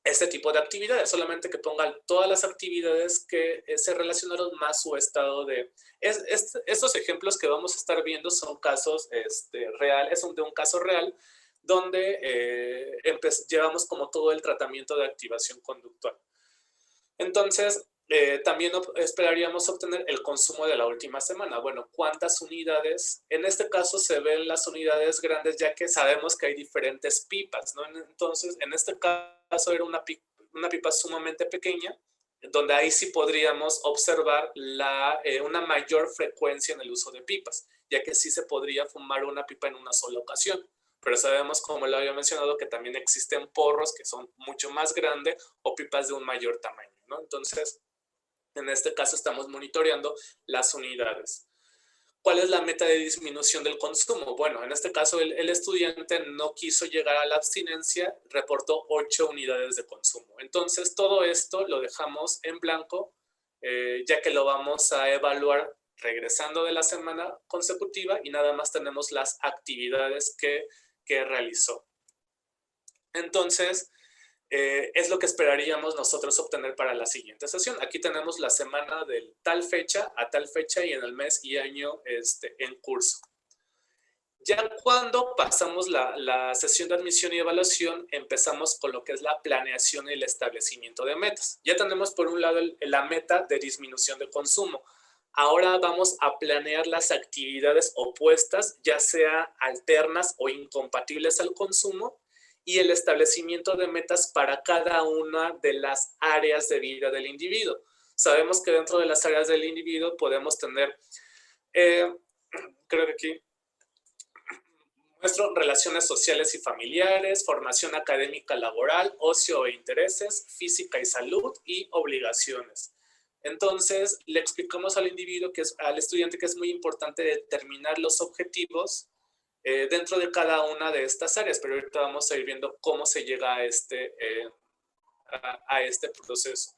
este tipo de actividades, solamente que pongan todas las actividades que se relacionaron más su estado de... Estos ejemplos que vamos a estar viendo son casos reales, son de un caso real, donde llevamos como todo el tratamiento de activación conductual. Entonces, también esperaríamos obtener el consumo de la última semana. Bueno, ¿cuántas unidades? En este caso se ven las unidades grandes, ya que sabemos que hay diferentes pipas, ¿no? Entonces, en este caso era una pipa sumamente pequeña, donde ahí sí podríamos observar una mayor frecuencia en el uso de pipas, ya que sí se podría fumar una pipa en una sola ocasión. Pero sabemos, como lo había mencionado, que también existen porros que son mucho más grandes o pipas de un mayor tamaño, ¿no? Entonces, en este caso estamos monitoreando las unidades. ¿Cuál es la meta de disminución del consumo? Bueno, en este caso el estudiante no quiso llegar a la abstinencia, reportó 8 unidades de consumo. Entonces, todo esto lo dejamos en blanco, ya que lo vamos a evaluar regresando de la semana consecutiva y nada más tenemos las actividades que realizó. Entonces, es lo que esperaríamos nosotros obtener para la siguiente sesión. Aquí tenemos la semana de tal fecha a tal fecha y en el mes y año en curso. Ya cuando pasamos la sesión de admisión y evaluación, empezamos con lo que es la planeación y el establecimiento de metas. Ya tenemos por un lado la meta de disminución de consumo. Ahora vamos a planear las actividades opuestas, ya sea alternas o incompatibles al consumo, y el establecimiento de metas para cada una de las áreas de vida del individuo. Sabemos que dentro de las áreas del individuo podemos tener, creo que aquí, nuestras relaciones sociales y familiares, formación académica laboral, ocio e intereses, física y salud y obligaciones. Entonces, le explicamos al individuo, al estudiante, que es muy importante determinar los objetivos dentro de cada una de estas áreas, pero ahorita vamos a ir viendo cómo se llega a este proceso.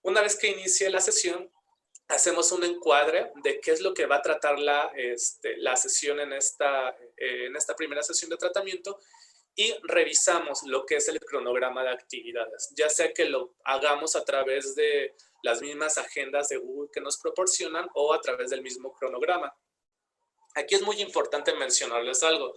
Una vez que inicie la sesión, hacemos un encuadre de qué es lo que va a tratar la sesión en esta primera sesión de tratamiento y revisamos lo que es el cronograma de actividades, ya sea que lo hagamos a través de las mismas agendas de Google que nos proporcionan o a través del mismo cronograma. Aquí es muy importante mencionarles algo,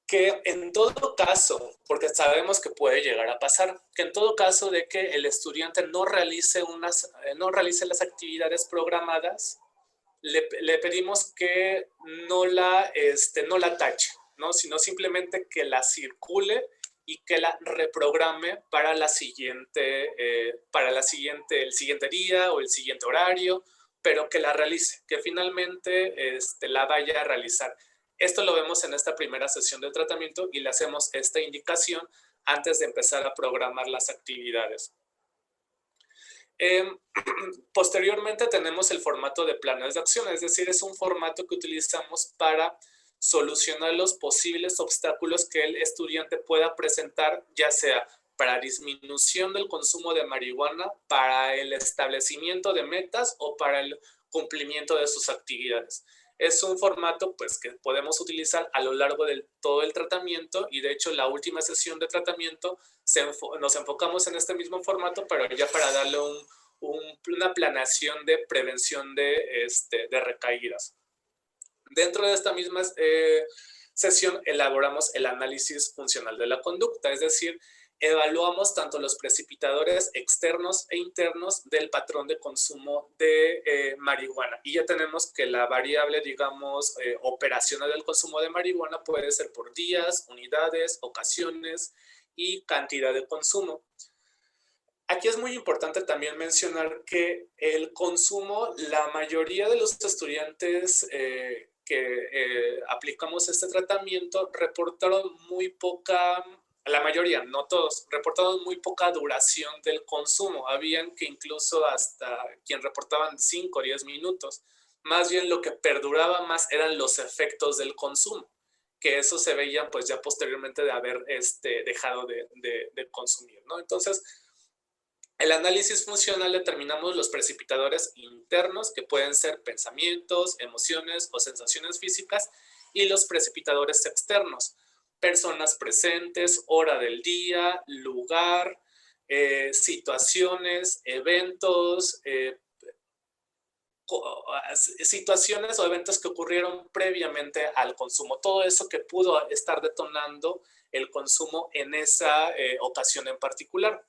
que en todo caso, porque sabemos que puede llegar a pasar, que en todo caso de que el estudiante no realice las actividades programadas, le pedimos que no la tache, ¿no? Sino simplemente que la circule y que la reprograme para el siguiente día o el siguiente horario, pero que la realice, que finalmente la vaya a realizar. Esto lo vemos en esta primera sesión de tratamiento y le hacemos esta indicación antes de empezar a programar las actividades. Posteriormente tenemos el formato de planes de acción, es decir, es un formato que utilizamos para solucionar los posibles obstáculos que el estudiante pueda presentar, ya sea para disminución del consumo de marihuana, para el establecimiento de metas o para el cumplimiento de sus actividades. Es un formato pues, que podemos utilizar a lo largo de todo el tratamiento y de hecho la última sesión de tratamiento nos enfocamos en este mismo formato, pero ya para darle una planeación de prevención de recaídas. Dentro de esta misma sesión elaboramos el análisis funcional de la conducta, es decir, evaluamos tanto los precipitadores externos e internos del patrón de consumo de marihuana. Y ya tenemos que la variable, digamos, operacional del consumo de marihuana puede ser por días, unidades, ocasiones y cantidad de consumo. Aquí es muy importante también mencionar que el consumo, la mayoría de los estudiantes que aplicamos este tratamiento reportaron muy poca, la mayoría, no todos, reportaron muy poca duración del consumo. Habían que incluso hasta quien reportaban 5 o 10 minutos. Más bien lo que perduraba más eran los efectos del consumo, que eso se veía pues ya posteriormente de haber dejado de consumir, ¿no? Entonces, el análisis funcional determinamos los precipitadores internos, que pueden ser pensamientos, emociones o sensaciones físicas, y los precipitadores externos, personas presentes, hora del día, lugar, situaciones, eventos, situaciones o eventos que ocurrieron previamente al consumo. Todo eso que pudo estar detonando el consumo en esa ocasión en particular.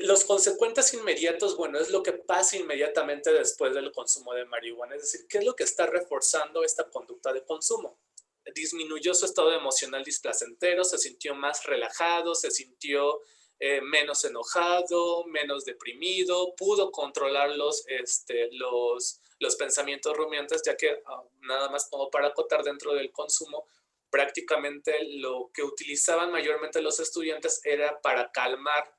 Los consecuentes inmediatos, bueno, es lo que pasa inmediatamente después del consumo de marihuana. Es decir, ¿qué es lo que está reforzando esta conducta de consumo? Disminuyó su estado emocional displacentero, se sintió más relajado, se sintió menos enojado, menos deprimido, pudo controlar los pensamientos rumiantes, ya que nada más como para acotar dentro del consumo, prácticamente lo que utilizaban mayormente los estudiantes era para calmar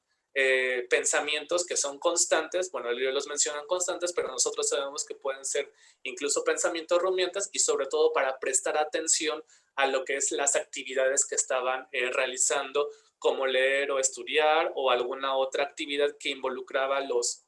pensamientos que son constantes. Bueno, ellos los mencionan constantes, pero nosotros sabemos que pueden ser incluso pensamientos rumiantes, y sobre todo para prestar atención a lo que es las actividades que estaban realizando, como leer o estudiar o alguna otra actividad que involucraba los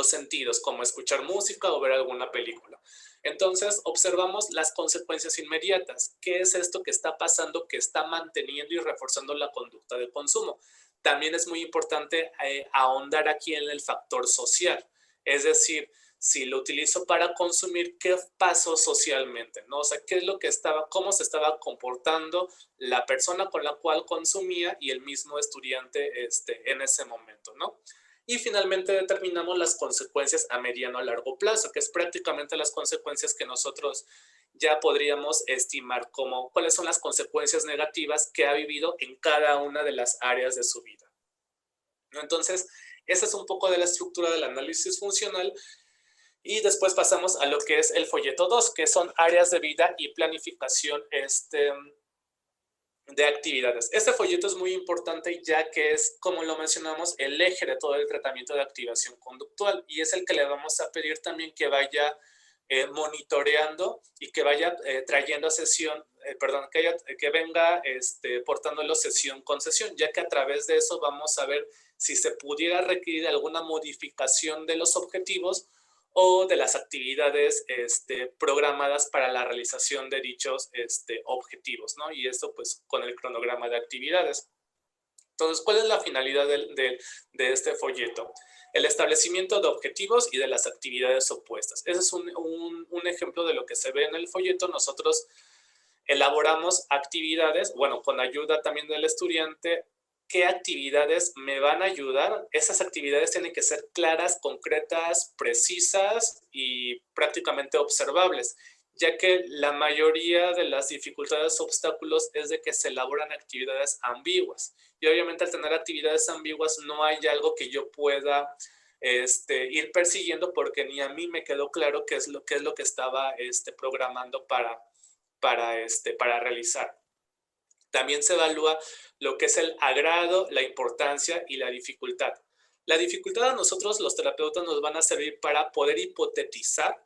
sentidos, como escuchar música o ver alguna película. Entonces, observamos las consecuencias inmediatas. ¿Qué es esto que está pasando, que está manteniendo y reforzando la conducta de consumo? También es muy importante ahondar aquí en el factor social. Es decir, si lo utilizo para consumir, ¿qué pasó socialmente? ¿No? O sea, ¿qué es lo que estaba, cómo se estaba comportando la persona con la cual consumía y el mismo estudiante en ese momento, ¿no? Y finalmente determinamos las consecuencias a mediano a largo plazo, que es prácticamente las consecuencias que nosotros ya podríamos estimar como cuáles son las consecuencias negativas que ha vivido en cada una de las áreas de su vida. Entonces, esa es un poco de la estructura del análisis funcional. Y después pasamos a lo que es el folleto 2, que son áreas de vida y planificación de actividades. Este folleto es muy importante, ya que es, como lo mencionamos, el eje de todo el tratamiento de activación conductual, y es el que le vamos a pedir también que vaya monitoreando y que vaya trayendo a sesión, que venga portándolo sesión con sesión, ya que a través de eso vamos a ver si se pudiera requerir alguna modificación de los objetivos o de las actividades programadas para la realización de dichos objetivos, ¿no? Y esto pues con el cronograma de actividades. Entonces, ¿cuál es la finalidad de este folleto? El establecimiento de objetivos y de las actividades opuestas. Ese es un ejemplo de lo que se ve en el folleto. Nosotros elaboramos actividades, bueno, con ayuda también del estudiante. ¿Qué actividades me van a ayudar? Esas actividades tienen que ser claras, concretas, precisas y prácticamente observables, ya que la mayoría de las dificultades o obstáculos es de que se elaboran actividades ambiguas. Y obviamente al tener actividades ambiguas no hay algo que yo pueda ir persiguiendo, porque ni a mí me quedó claro qué es lo que estaba programando para realizar. También se evalúa lo que es el agrado, la importancia y la dificultad. La dificultad a nosotros, los terapeutas, nos van a servir para poder hipotetizar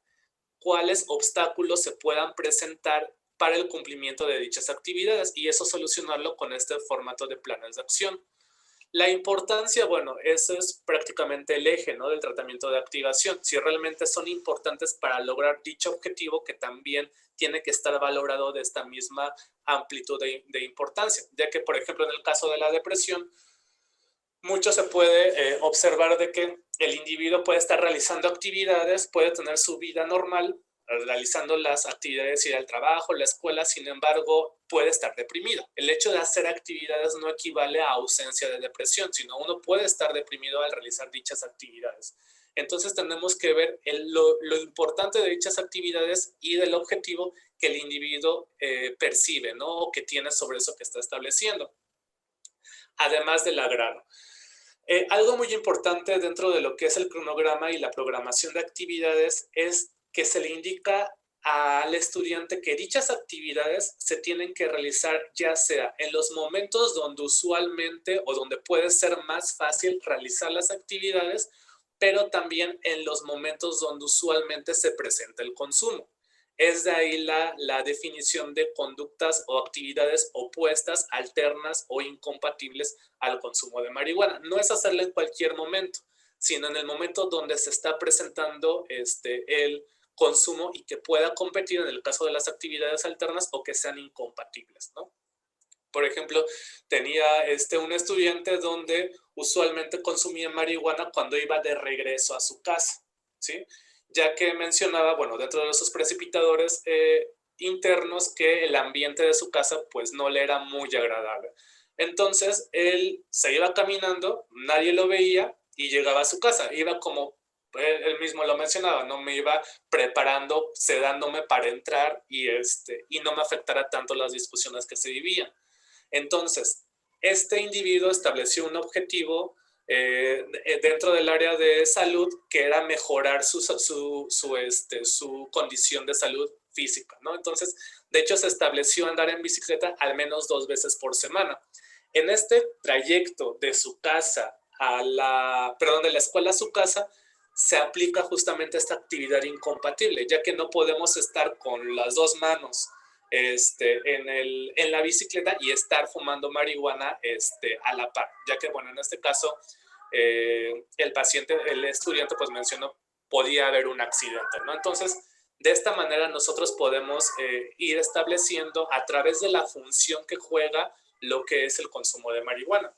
cuáles obstáculos se puedan presentar para el cumplimiento de dichas actividades, y eso solucionarlo con este formato de planes de acción. La importancia, bueno, eso es prácticamente el eje, ¿no?, del tratamiento de activación. Si realmente son importantes para lograr dicho objetivo, que también tiene que estar valorado de esta misma amplitud de importancia, ya que, por ejemplo, en el caso de la depresión, mucho se puede observar de que el individuo puede estar realizando actividades, puede tener su vida normal, realizando las actividades, ir al trabajo, la escuela, sin embargo, puede estar deprimido. El hecho de hacer actividades no equivale a ausencia de depresión, sino uno puede estar deprimido al realizar dichas actividades. Entonces tenemos que ver lo importante de dichas actividades y del objetivo que el individuo percibe, ¿no? O que tiene sobre eso que está estableciendo, además del agrado. Algo muy importante dentro de lo que es el cronograma y la programación de actividades es que se le indica al estudiante que dichas actividades se tienen que realizar ya sea en los momentos donde usualmente o donde puede ser más fácil realizar las actividades, pero también en los momentos donde usualmente se presenta el consumo. Es de ahí la definición de conductas o actividades opuestas, alternas o incompatibles al consumo de marihuana. No es hacerla en cualquier momento, sino en el momento donde se está presentando el consumo y que pueda competir en el caso de las actividades alternas o que sean incompatibles, ¿no? Por ejemplo, tenía un estudiante donde usualmente consumía marihuana cuando iba de regreso a su casa, ¿sí? Ya que mencionaba, bueno, dentro de esos precipitadores internos, que el ambiente de su casa pues no le era muy agradable. Entonces, él se iba caminando, nadie lo veía y llegaba a su casa. Iba como, él mismo lo mencionaba, no me iba preparando, sedándome para entrar y no me afectara tanto las discusiones que se vivían. Entonces, este individuo estableció un objetivo dentro del área de salud, que era mejorar su condición de salud física, ¿no? Entonces, de hecho, se estableció andar en bicicleta al menos 2 veces por semana. En este trayecto de su casa de la escuela a su casa, se aplica justamente esta actividad incompatible, ya que no podemos estar con las 2 manos en la bicicleta y estar fumando marihuana a la par, ya que, bueno, en este caso, el estudiante, pues mencionó, podía haber un accidente, ¿no? Entonces, de esta manera nosotros podemos ir estableciendo a través de la función que juega lo que es el consumo de marihuana.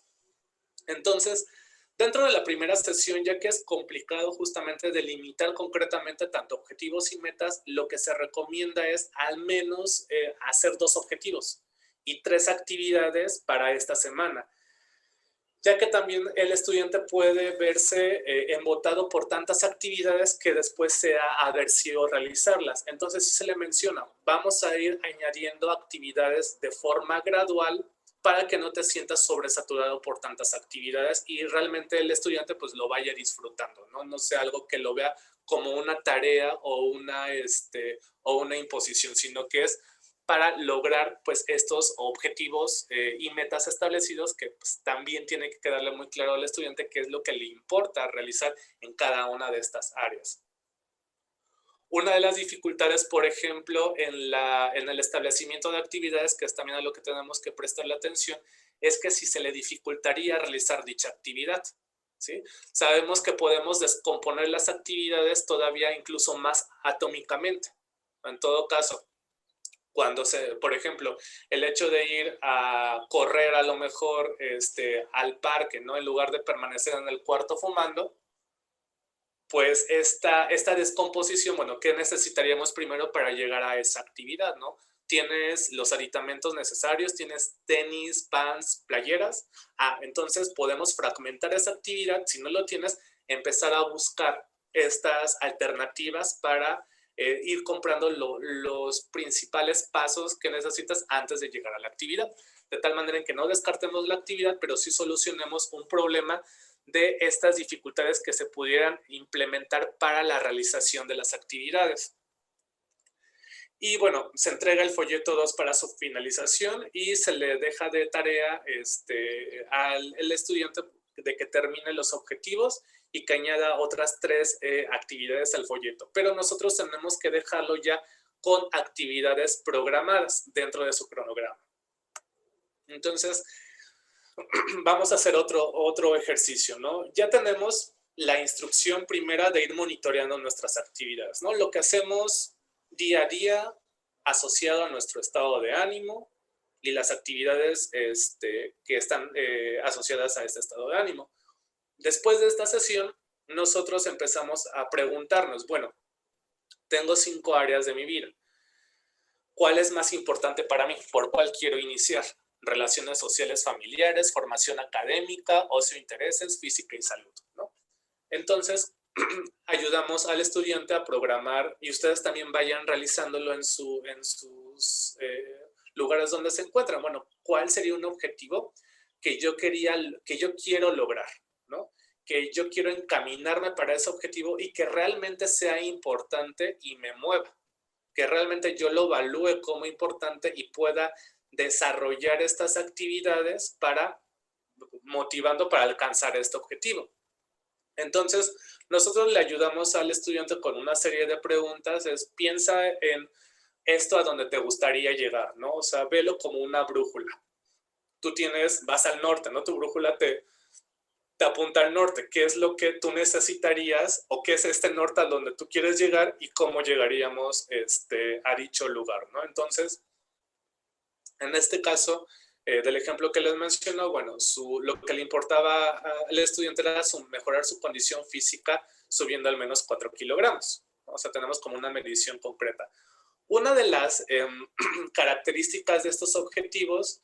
Entonces, dentro de la primera sesión, ya que es complicado justamente delimitar concretamente tanto objetivos y metas, lo que se recomienda es al menos hacer 2 objetivos y 3 actividades para esta semana, ya que también el estudiante puede verse embotado por tantas actividades que después sea aversivo realizarlas. Entonces, si se le menciona, vamos a ir añadiendo actividades de forma gradual para que no te sientas sobresaturado por tantas actividades y realmente el estudiante pues lo vaya disfrutando, ¿no? No sea algo que lo vea como una tarea o una imposición, sino que es para lograr pues estos objetivos y metas establecidos, que pues también tiene que quedarle muy claro al estudiante qué es lo que le importa realizar en cada una de estas áreas. Una de las dificultades, por ejemplo, en el establecimiento de actividades, que es también a lo que tenemos que prestarle atención, es que si se le dificultaría realizar dicha actividad, ¿sí? Sabemos que podemos descomponer las actividades todavía incluso más atómicamente. En todo caso, por ejemplo, el hecho de ir a correr a lo mejor al parque, ¿no? En lugar de permanecer en el cuarto fumando, pues esta descomposición, bueno, ¿qué necesitaríamos primero para llegar a esa actividad, no? Tienes los aditamentos necesarios, tienes tenis, pants, playeras. Entonces podemos fragmentar esa actividad. Si no lo tienes, empezar a buscar estas alternativas para ir comprando los principales pasos que necesitas antes de llegar a la actividad. De tal manera en que no descartemos la actividad, pero sí solucionemos un problema de estas dificultades que se pudieran implementar para la realización de las actividades. Y bueno, se entrega el folleto 2 para su finalización y se le deja de tarea al estudiante de que termine los objetivos y que añada otras 3 actividades al folleto. Pero nosotros tenemos que dejarlo ya con actividades programadas dentro de su cronograma. Entonces, vamos a hacer otro ejercicio, ¿no? Ya tenemos la instrucción primera de ir monitoreando nuestras actividades, ¿no? Lo que hacemos día a día asociado a nuestro estado de ánimo y las actividades que están asociadas a este estado de ánimo. Después de esta sesión, nosotros empezamos a preguntarnos, bueno, tengo 5 áreas de mi vida. ¿Cuál es más importante para mí? ¿Por cuál quiero iniciar? Relaciones sociales familiares, formación académica, ocio, intereses, física y salud, ¿no? Entonces, ayudamos al estudiante a programar y ustedes también vayan realizándolo en sus lugares donde se encuentran. Bueno, ¿cuál sería un objetivo que yo quiero lograr, ¿no? Que yo quiero encaminarme para ese objetivo y que realmente sea importante y me mueva, que realmente yo lo evalúe como importante y pueda desarrollar estas actividades motivando para alcanzar este objetivo. Entonces, nosotros le ayudamos al estudiante con una serie de preguntas, piensa en esto a donde te gustaría llegar, ¿no? O sea, velo como una brújula. Tú vas al norte, ¿no? Tu brújula te apunta al norte. ¿Qué es lo que tú necesitarías o qué es este norte a donde tú quieres llegar y cómo llegaríamos a dicho lugar, ¿no? Entonces, en este caso, del ejemplo que les menciono, bueno, lo que le importaba al estudiante era mejorar su condición física subiendo al menos 4 kilogramos. O sea, tenemos como una medición concreta. Una de las características de estos objetivos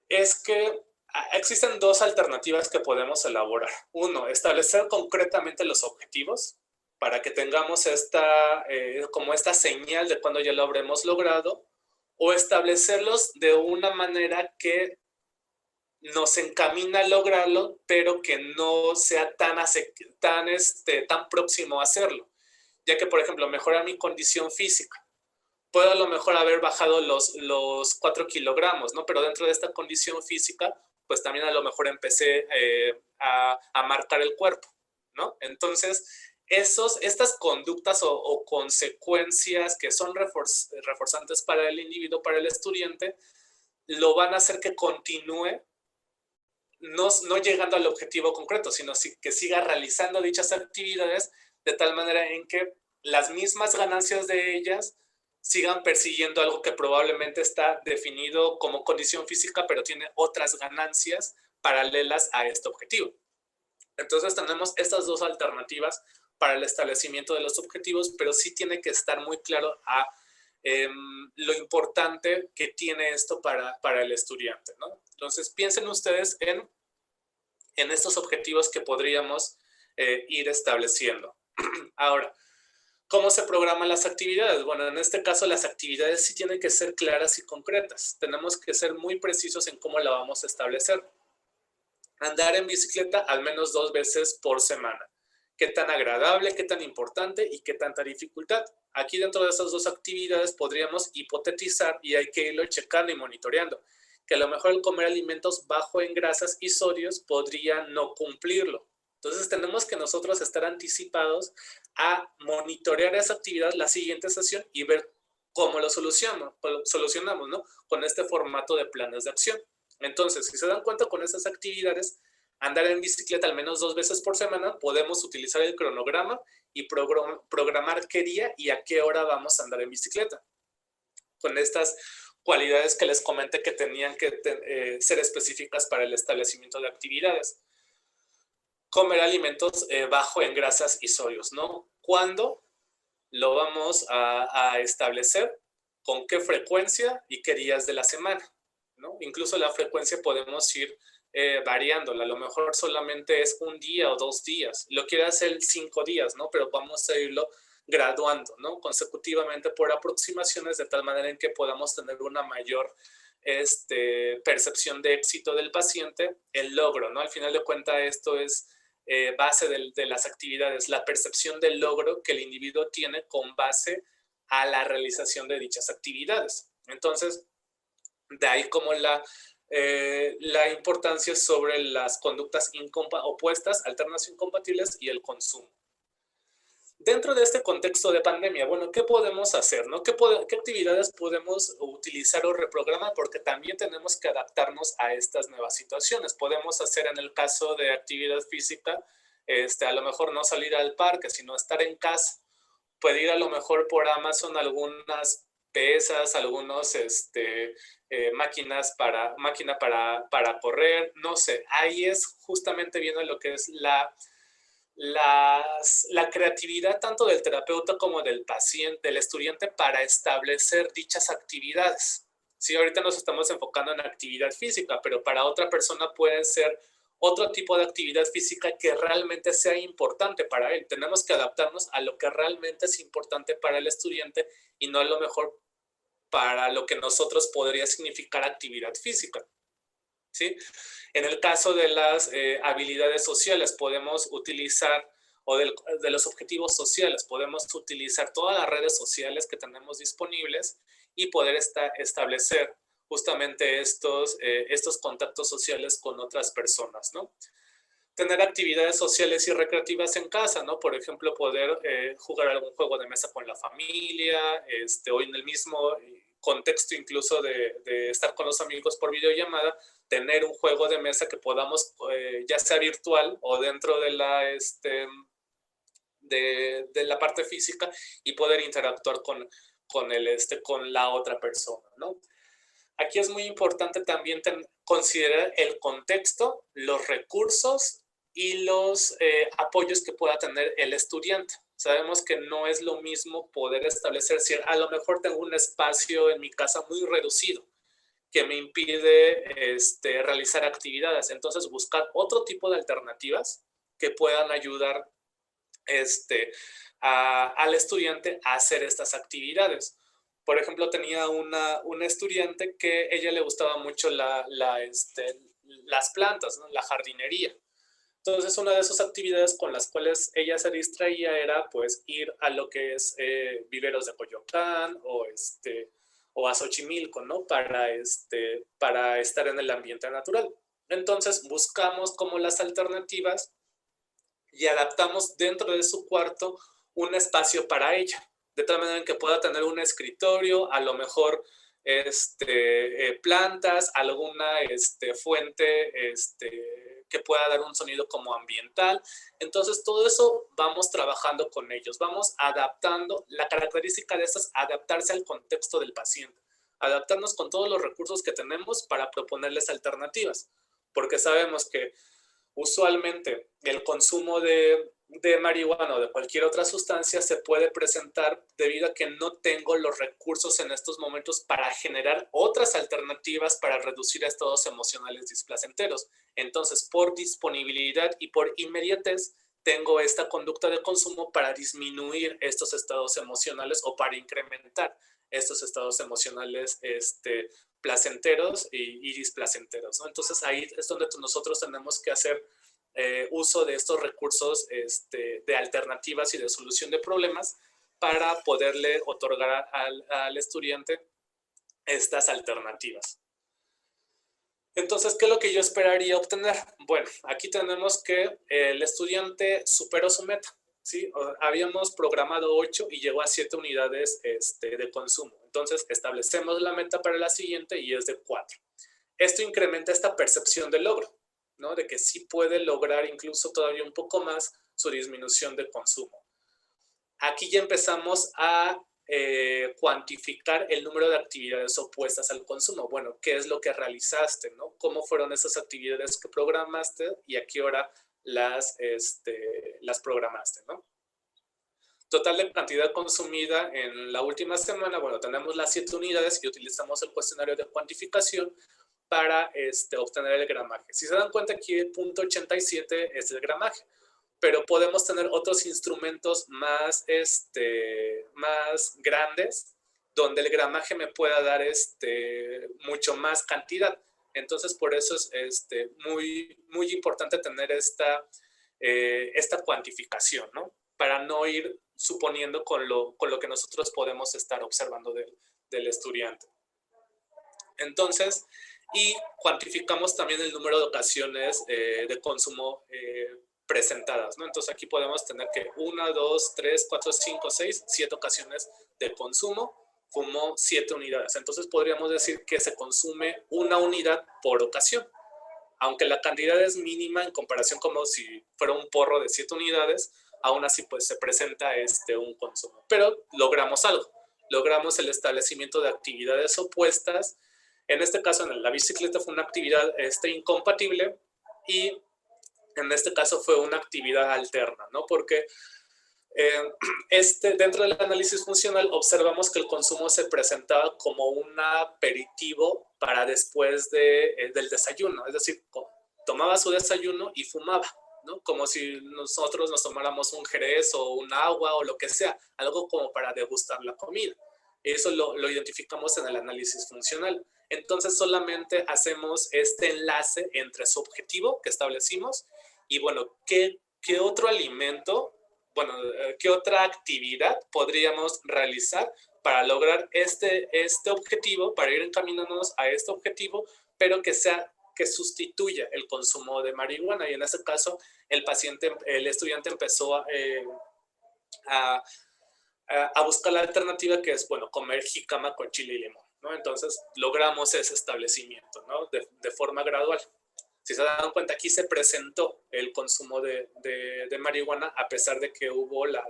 es que existen 2 alternativas que podemos elaborar. Uno, establecer concretamente los objetivos para que tengamos como esta señal de cuando ya lo habremos logrado, o establecerlos de una manera que nos encamina a lograrlo, pero que no sea tan próximo a hacerlo. Ya que, por ejemplo, mejorar mi condición física. Puedo a lo mejor haber bajado los 4 kilogramos, ¿no? Pero dentro de esta condición física, pues también a lo mejor empecé a marcar el cuerpo, ¿no? Entonces, estas conductas o consecuencias que son reforzantes para el individuo, para el estudiante, lo van a hacer que continúe, no llegando al objetivo concreto, sino que siga realizando dichas actividades de tal manera en que las mismas ganancias de ellas sigan persiguiendo algo que probablemente está definido como condición física, pero tiene otras ganancias paralelas a este objetivo. Entonces tenemos estas 2 alternativas para el establecimiento de los objetivos, pero sí tiene que estar muy claro lo importante que tiene esto para el estudiante, ¿no? Entonces piensen ustedes en estos objetivos que podríamos ir estableciendo. Ahora, ¿cómo se programan las actividades? Bueno, en este caso las actividades sí tienen que ser claras y concretas. Tenemos que ser muy precisos en cómo la vamos a establecer. Andar en bicicleta al menos 2 veces por semana. ¿Qué tan agradable, qué tan importante y qué tanta dificultad? Aquí dentro de estas 2 actividades podríamos hipotetizar y hay que irlo checando y monitoreando. Que a lo mejor el comer alimentos bajo en grasas y sodios podría no cumplirlo. Entonces tenemos que nosotros estar anticipados a monitorear esa actividad la siguiente sesión y ver cómo lo solucionamos, ¿no? Con este formato de planes de acción. Entonces, si se dan cuenta con esas actividades, andar en bicicleta al menos 2 veces por semana, podemos utilizar el cronograma y programar qué día y a qué hora vamos a andar en bicicleta. Con estas cualidades que les comenté que tenían que ser específicas para el establecimiento de actividades. Comer alimentos bajo en grasas y sodios, ¿no? ¿Cuándo lo vamos a establecer? ¿Con qué frecuencia y qué días de la semana? ¿No? Incluso la frecuencia podemos ir variándola. A lo mejor solamente es 1 día o 2 días. Lo quiere hacer 5 días, ¿no? Pero vamos a irlo graduando, ¿no? Consecutivamente por aproximaciones de tal manera en que podamos tener una mayor percepción de éxito del paciente, el logro, ¿no? Al final de cuentas esto es base de las actividades, la percepción del logro que el individuo tiene con base a la realización de dichas actividades. Entonces, de ahí como la importancia sobre las conductas opuestas, alternas incompatibles y el consumo. Dentro de este contexto de pandemia, bueno, ¿qué podemos hacer, no? ¿Qué actividades podemos utilizar o reprogramar? Porque también tenemos que adaptarnos a estas nuevas situaciones. Podemos hacer en el caso de actividad física, a lo mejor no salir al parque, sino estar en casa. Puede ir a lo mejor por Amazon algunas pesas, algunos máquina para correr, no sé. Ahí es justamente viendo lo que es la creatividad tanto del terapeuta como del paciente, del estudiante, para establecer dichas actividades. Sí, ahorita nos estamos enfocando en actividad física, pero para otra persona puede ser otro tipo de actividad física que realmente sea importante para él. Tenemos que adaptarnos a lo que realmente es importante para el estudiante y no a lo mejor para lo que nosotros podría significar actividad física. ¿Sí? En el caso de las habilidades sociales, podemos utilizar, o de los objetivos sociales, podemos utilizar todas las redes sociales que tenemos disponibles y poder establecer justamente estos contactos sociales con otras personas, ¿no? Tener actividades sociales y recreativas en casa, ¿no? Por ejemplo, poder jugar algún juego de mesa con la familia, o en el mismo contexto incluso de estar con los amigos por videollamada, tener un juego de mesa que podamos, ya sea virtual o dentro de de la parte física, y poder interactuar con la otra persona, ¿no? Aquí es muy importante también considerar el contexto, los recursos y los apoyos que pueda tener el estudiante. Sabemos que no es lo mismo poder establecer si a lo mejor tengo un espacio en mi casa muy reducido que me impide realizar actividades. Entonces, buscar otro tipo de alternativas que puedan ayudar al estudiante a hacer estas actividades. Por ejemplo, tenía una estudiante que ella le gustaba mucho las plantas, ¿no? La jardinería. Entonces, una de esas actividades con las cuales ella se distraía era pues ir a lo que es viveros de Coyoacán o a Xochimilco, ¿no? Para estar en el ambiente natural. Entonces, buscamos como las alternativas y adaptamos dentro de su cuarto un espacio para ella, de tal manera que pueda tener un escritorio, a lo mejor plantas, alguna fuente que pueda dar un sonido como ambiental. Entonces, todo eso vamos trabajando con ellos, vamos adaptando. La característica de esto es adaptarse al contexto del paciente, adaptarnos con todos los recursos que tenemos para proponerles alternativas, porque sabemos que usualmente el consumo de marihuana o de cualquier otra sustancia se puede presentar debido a que no tengo los recursos en estos momentos para generar otras alternativas para reducir estados emocionales displacenteros. Entonces, por disponibilidad y por inmediatez, tengo esta conducta de consumo para disminuir estos estados emocionales o para incrementar estos estados emocionales placenteros y displacenteros, ¿no? Entonces ahí es donde nosotros tenemos que hacer uso de estos recursos de alternativas y de solución de problemas para poderle otorgar al estudiante estas alternativas. Entonces, ¿qué es lo que yo esperaría obtener? Bueno, aquí tenemos que el estudiante superó su meta, ¿sí? Habíamos programado 8 y llegó a 7 unidades de consumo. Entonces, establecemos la meta para la siguiente y es de 4. Esto incrementa esta percepción de logro, ¿no? De que sí puede lograr incluso todavía un poco más su disminución de consumo. Aquí ya empezamos a cuantificar el número de actividades opuestas al consumo. Bueno, ¿qué es lo que realizaste, no? ¿Cómo fueron esas actividades que programaste y a qué hora las programaste, no? Total de cantidad consumida en la última semana, bueno, tenemos las 7 unidades y utilizamos el cuestionario de cuantificación para obtener el gramaje. Si se dan cuenta, aquí el punto 87 es el gramaje, pero podemos tener otros instrumentos más grandes donde el gramaje me pueda dar mucho más cantidad. Entonces, por eso es muy, muy importante tener esta cuantificación, ¿no? Para no ir suponiendo con lo que nosotros podemos estar observando del estudiante. Entonces, y cuantificamos también el número de ocasiones de consumo presentadas, ¿no? Entonces aquí podemos tener que 1, 2, 3, 4, 5, 6, 7 ocasiones de consumo, fumó 7 unidades. Entonces podríamos decir que se consume 1 unidad por ocasión. Aunque la cantidad es mínima en comparación como si fuera un porro de 7 unidades, aún así pues se presenta un consumo. Pero logramos algo, logramos el establecimiento de actividades opuestas. En este caso, en la bicicleta fue una actividad incompatible y En este caso fue una actividad alterna, ¿no? Porque dentro del análisis funcional observamos que el consumo se presentaba como un aperitivo para después del desayuno, es decir, tomaba su desayuno y fumaba, ¿no? Como si nosotros nos tomáramos un jerez o un agua o lo que sea, algo como para degustar la comida. Eso lo identificamos en el análisis funcional. Entonces solamente hacemos este enlace entre su objetivo que establecimos y, bueno, ¿qué otro alimento, bueno, qué otra actividad podríamos realizar para lograr este objetivo, para ir encaminándonos a este objetivo, pero que sustituya el consumo de marihuana? Y en este caso, el estudiante empezó a buscar la alternativa, que es, bueno, comer jícama con chile y limón, ¿no? Entonces logramos ese establecimiento, ¿no? De forma gradual. Si se dan cuenta, aquí se presentó el consumo de marihuana a pesar de que hubo la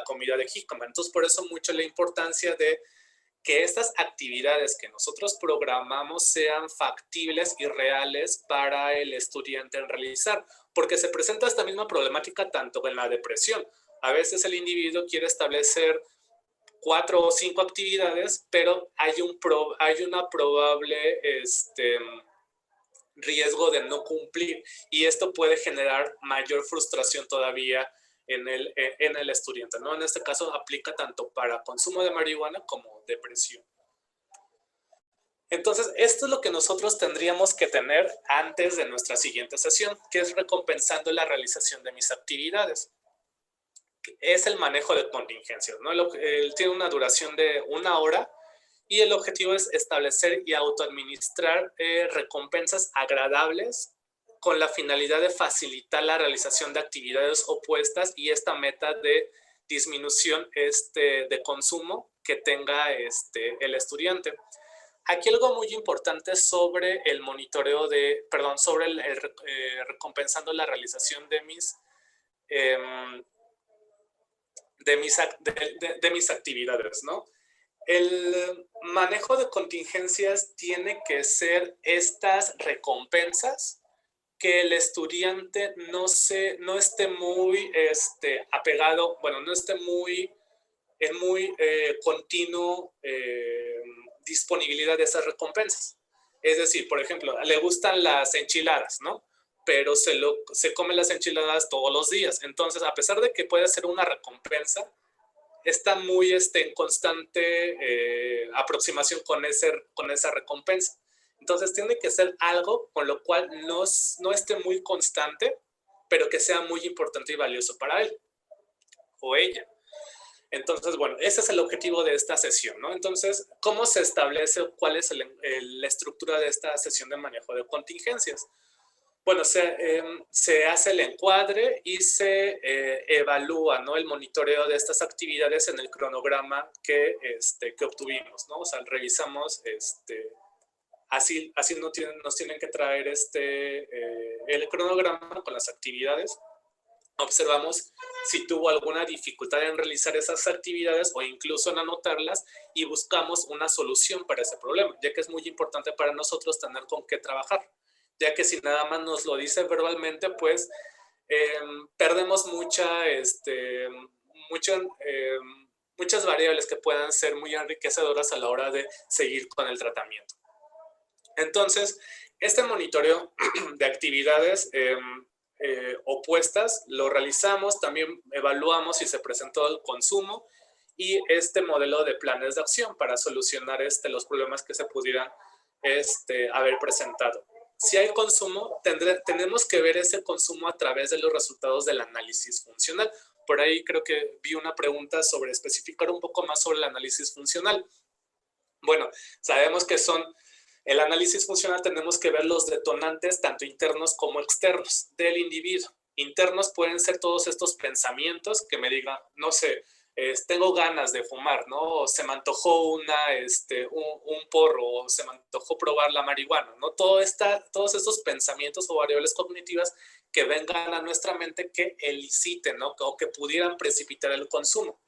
comida de jícama. Entonces, por eso mucho la importancia de que estas actividades que nosotros programamos sean factibles y reales para el estudiante en realizar, porque se presenta esta misma problemática tanto en la depresión. A veces el individuo quiere establecer 4 o 5 actividades, pero hay una probable riesgo de no cumplir, y esto puede generar mayor frustración todavía en el estudiante, ¿no? En este caso aplica tanto para consumo de marihuana como depresión. Entonces, esto es lo que nosotros tendríamos que tener antes de nuestra siguiente sesión, que es recompensando la realización de mis actividades. Es el manejo de contingencias, ¿no? Tiene una duración de 1 hora y el objetivo es establecer y autoadministrar recompensas agradables con la finalidad de facilitar la realización de actividades opuestas y esta meta de disminución de consumo que tenga el estudiante. Aquí algo muy importante sobre el monitoreo sobre recompensando la realización de mis actividades, ¿no? El manejo de contingencias tiene que ser estas recompensas que el estudiante no esté muy apegado, bueno, no esté muy continuo disponibilidad de esas recompensas. Es decir, por ejemplo, le gustan las enchiladas, ¿no? Pero se come las enchiladas todos los días. Entonces, a pesar de que puede ser una recompensa, está muy en constante aproximación con esa recompensa. Entonces, tiene que ser algo con lo cual no esté muy constante, pero que sea muy importante y valioso para él o ella. Entonces, bueno, ese es el objetivo de esta sesión, ¿no? Entonces, ¿cómo se establece, cuál es la estructura de esta sesión de manejo de contingencias? Bueno, se hace el encuadre y se evalúa, ¿no?, el monitoreo de estas actividades en el cronograma que obtuvimos, ¿no? O sea, revisamos, así nos tienen que traer el cronograma con las actividades. Observamos si tuvo alguna dificultad en realizar esas actividades o incluso en anotarlas y buscamos una solución para ese problema, ya que es muy importante para nosotros tener con qué trabajar, ya que si nada más nos lo dice verbalmente, pues perdemos muchas variables que puedan ser muy enriquecedoras a la hora de seguir con el tratamiento. Entonces, este monitoreo de actividades opuestas lo realizamos, también evaluamos si se presentó el consumo y este modelo de planes de acción para solucionar los problemas que se pudieran haber presentado. Si hay consumo, tenemos que ver ese consumo a través de los resultados del análisis funcional. Por ahí creo que vi una pregunta sobre especificar un poco más sobre el análisis funcional. Bueno, sabemos que el análisis funcional tenemos que ver los detonantes tanto internos como externos del individuo. Internos pueden ser todos estos pensamientos que me digan, no sé, tengo ganas de fumar, ¿no? O se me antojó un porro, o se me antojó probar la marihuana, ¿no? Todos estos pensamientos o variables cognitivas que vengan a nuestra mente que eliciten, ¿no?, o que pudieran precipitar el consumo.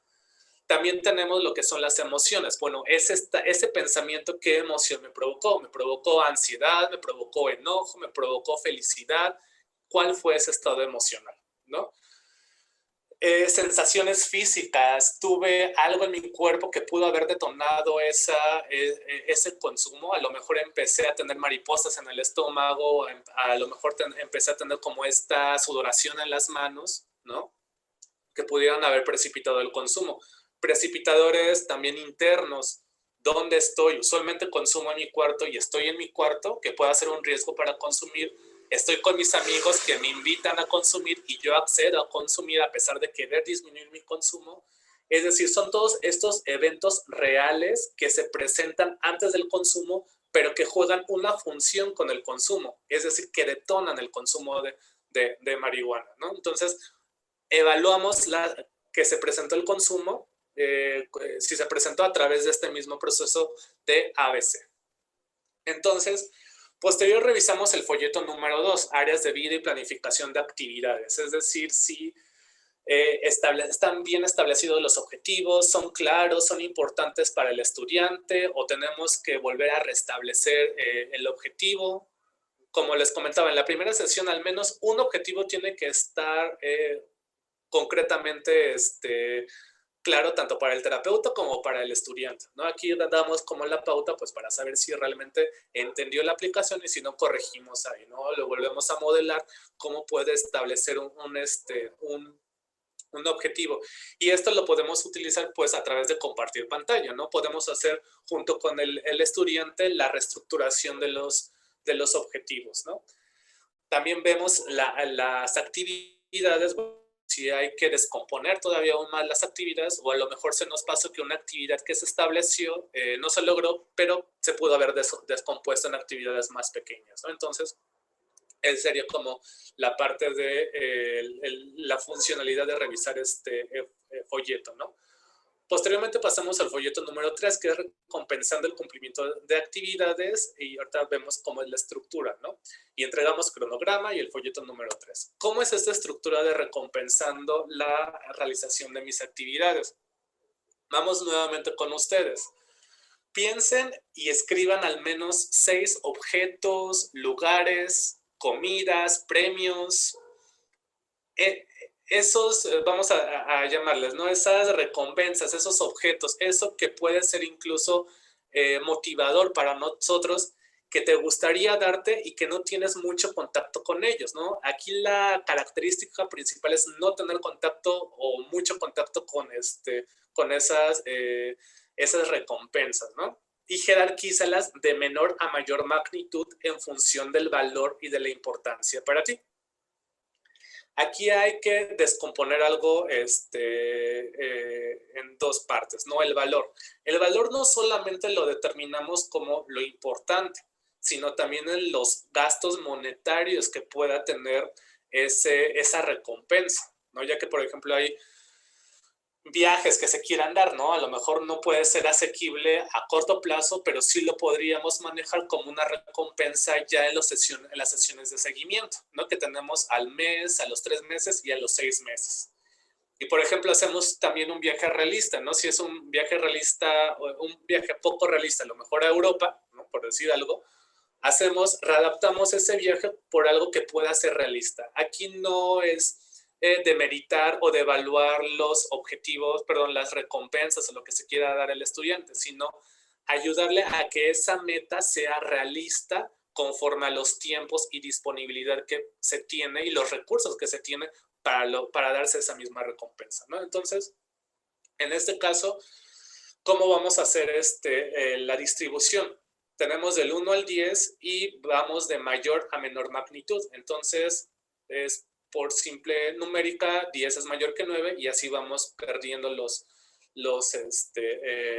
También tenemos lo que son las emociones. Bueno, ese pensamiento, ¿qué emoción me provocó? Me provocó ansiedad, me provocó enojo, me provocó felicidad. cuál fue ese estado emocional, ¿no? Sensaciones físicas, tuve algo en mi cuerpo que pudo haber detonado ese consumo. A lo mejor empecé a tener mariposas en el estómago, a lo mejor empecé a tener como esta sudoración en las manos, ¿no? Que pudieran haber precipitado el consumo. Precipitadores también internos. ¿Dónde estoy? Usualmente consumo en mi cuarto y estoy en mi cuarto, que puede ser un riesgo para consumir. Estoy con mis amigos que me invitan a consumir y yo accedo a consumir a pesar de querer disminuir mi consumo. Es decir, son todos estos eventos reales que se presentan antes del consumo, pero que juegan una función con el consumo. Es decir, que detonan el consumo de marihuana, ¿no? Entonces, evaluamos que se presentó el consumo, si se presentó a través de este mismo proceso de ABC. Entonces, posterior revisamos el folleto número 2, áreas de vida y planificación de actividades, es decir, si están bien establecidos los objetivos, son claros, son importantes para el estudiante o tenemos que volver a restablecer el objetivo. Como les comentaba, en la primera sesión al menos un objetivo tiene que estar concretamente claro tanto para el terapeuta como para el estudiante, ¿no? Aquí damos como la pauta pues para saber si realmente entendió la aplicación y si no corregimos ahí, ¿no? Lo volvemos a modelar cómo puede establecer un objetivo. Y esto lo podemos utilizar pues a través de compartir pantalla, ¿no? Podemos hacer junto con el estudiante la reestructuración de los objetivos, ¿no? También vemos las actividades, si hay que descomponer todavía aún más las actividades, o a lo mejor se nos pasó que una actividad que se estableció no se logró, pero se pudo haber descompuesto en actividades más pequeñas, ¿no? Entonces, esa sería como la parte de la funcionalidad de revisar este folleto, ¿no? Posteriormente pasamos al folleto número 3, que es recompensando el cumplimiento de actividades, y ahorita vemos cómo es la estructura, ¿no? Y entregamos cronograma y el folleto número 3. ¿Cómo es esta estructura de recompensando la realización de mis actividades? Vamos nuevamente con ustedes. Piensen y escriban al menos 6 objetos, lugares, comidas, premios, esos, vamos a llamarles, ¿no? Esas recompensas, esos objetos, eso que puede ser incluso motivador para nosotros, que te gustaría darte y que no tienes mucho contacto con ellos, ¿no? Aquí la característica principal es no tener contacto o mucho contacto con esas recompensas, ¿no? Y jerarquízalas de menor a mayor magnitud en función del valor y de la importancia para ti. Aquí hay que descomponer algo en 2 partes, ¿no? El valor. El valor no solamente lo determinamos como lo importante, sino también en los gastos monetarios que pueda tener esa recompensa, ¿no? Ya que, por ejemplo, hay viajes que se quieran dar, ¿no? A lo mejor no puede ser asequible a corto plazo, pero sí lo podríamos manejar como una recompensa ya en las sesiones de seguimiento, ¿no? Que tenemos al mes, a los 3 meses y a los 6 meses. Y, por ejemplo, hacemos también un viaje realista, ¿no? Si es un viaje realista o un viaje poco realista, a lo mejor a Europa, ¿no? Por decir algo, readaptamos ese viaje por algo que pueda ser realista. Aquí no es de meritar o de evaluar los objetivos, perdón, las recompensas o lo que se quiera dar al estudiante, sino ayudarle a que esa meta sea realista conforme a los tiempos y disponibilidad que se tiene y los recursos que se tiene para darse esa misma recompensa, ¿no? Entonces, en este caso, ¿cómo vamos a hacer la distribución? Tenemos del 1 al 10 y vamos de mayor a menor magnitud. Entonces, es por simple numérica, 10 es mayor que 9 y así vamos perdiendo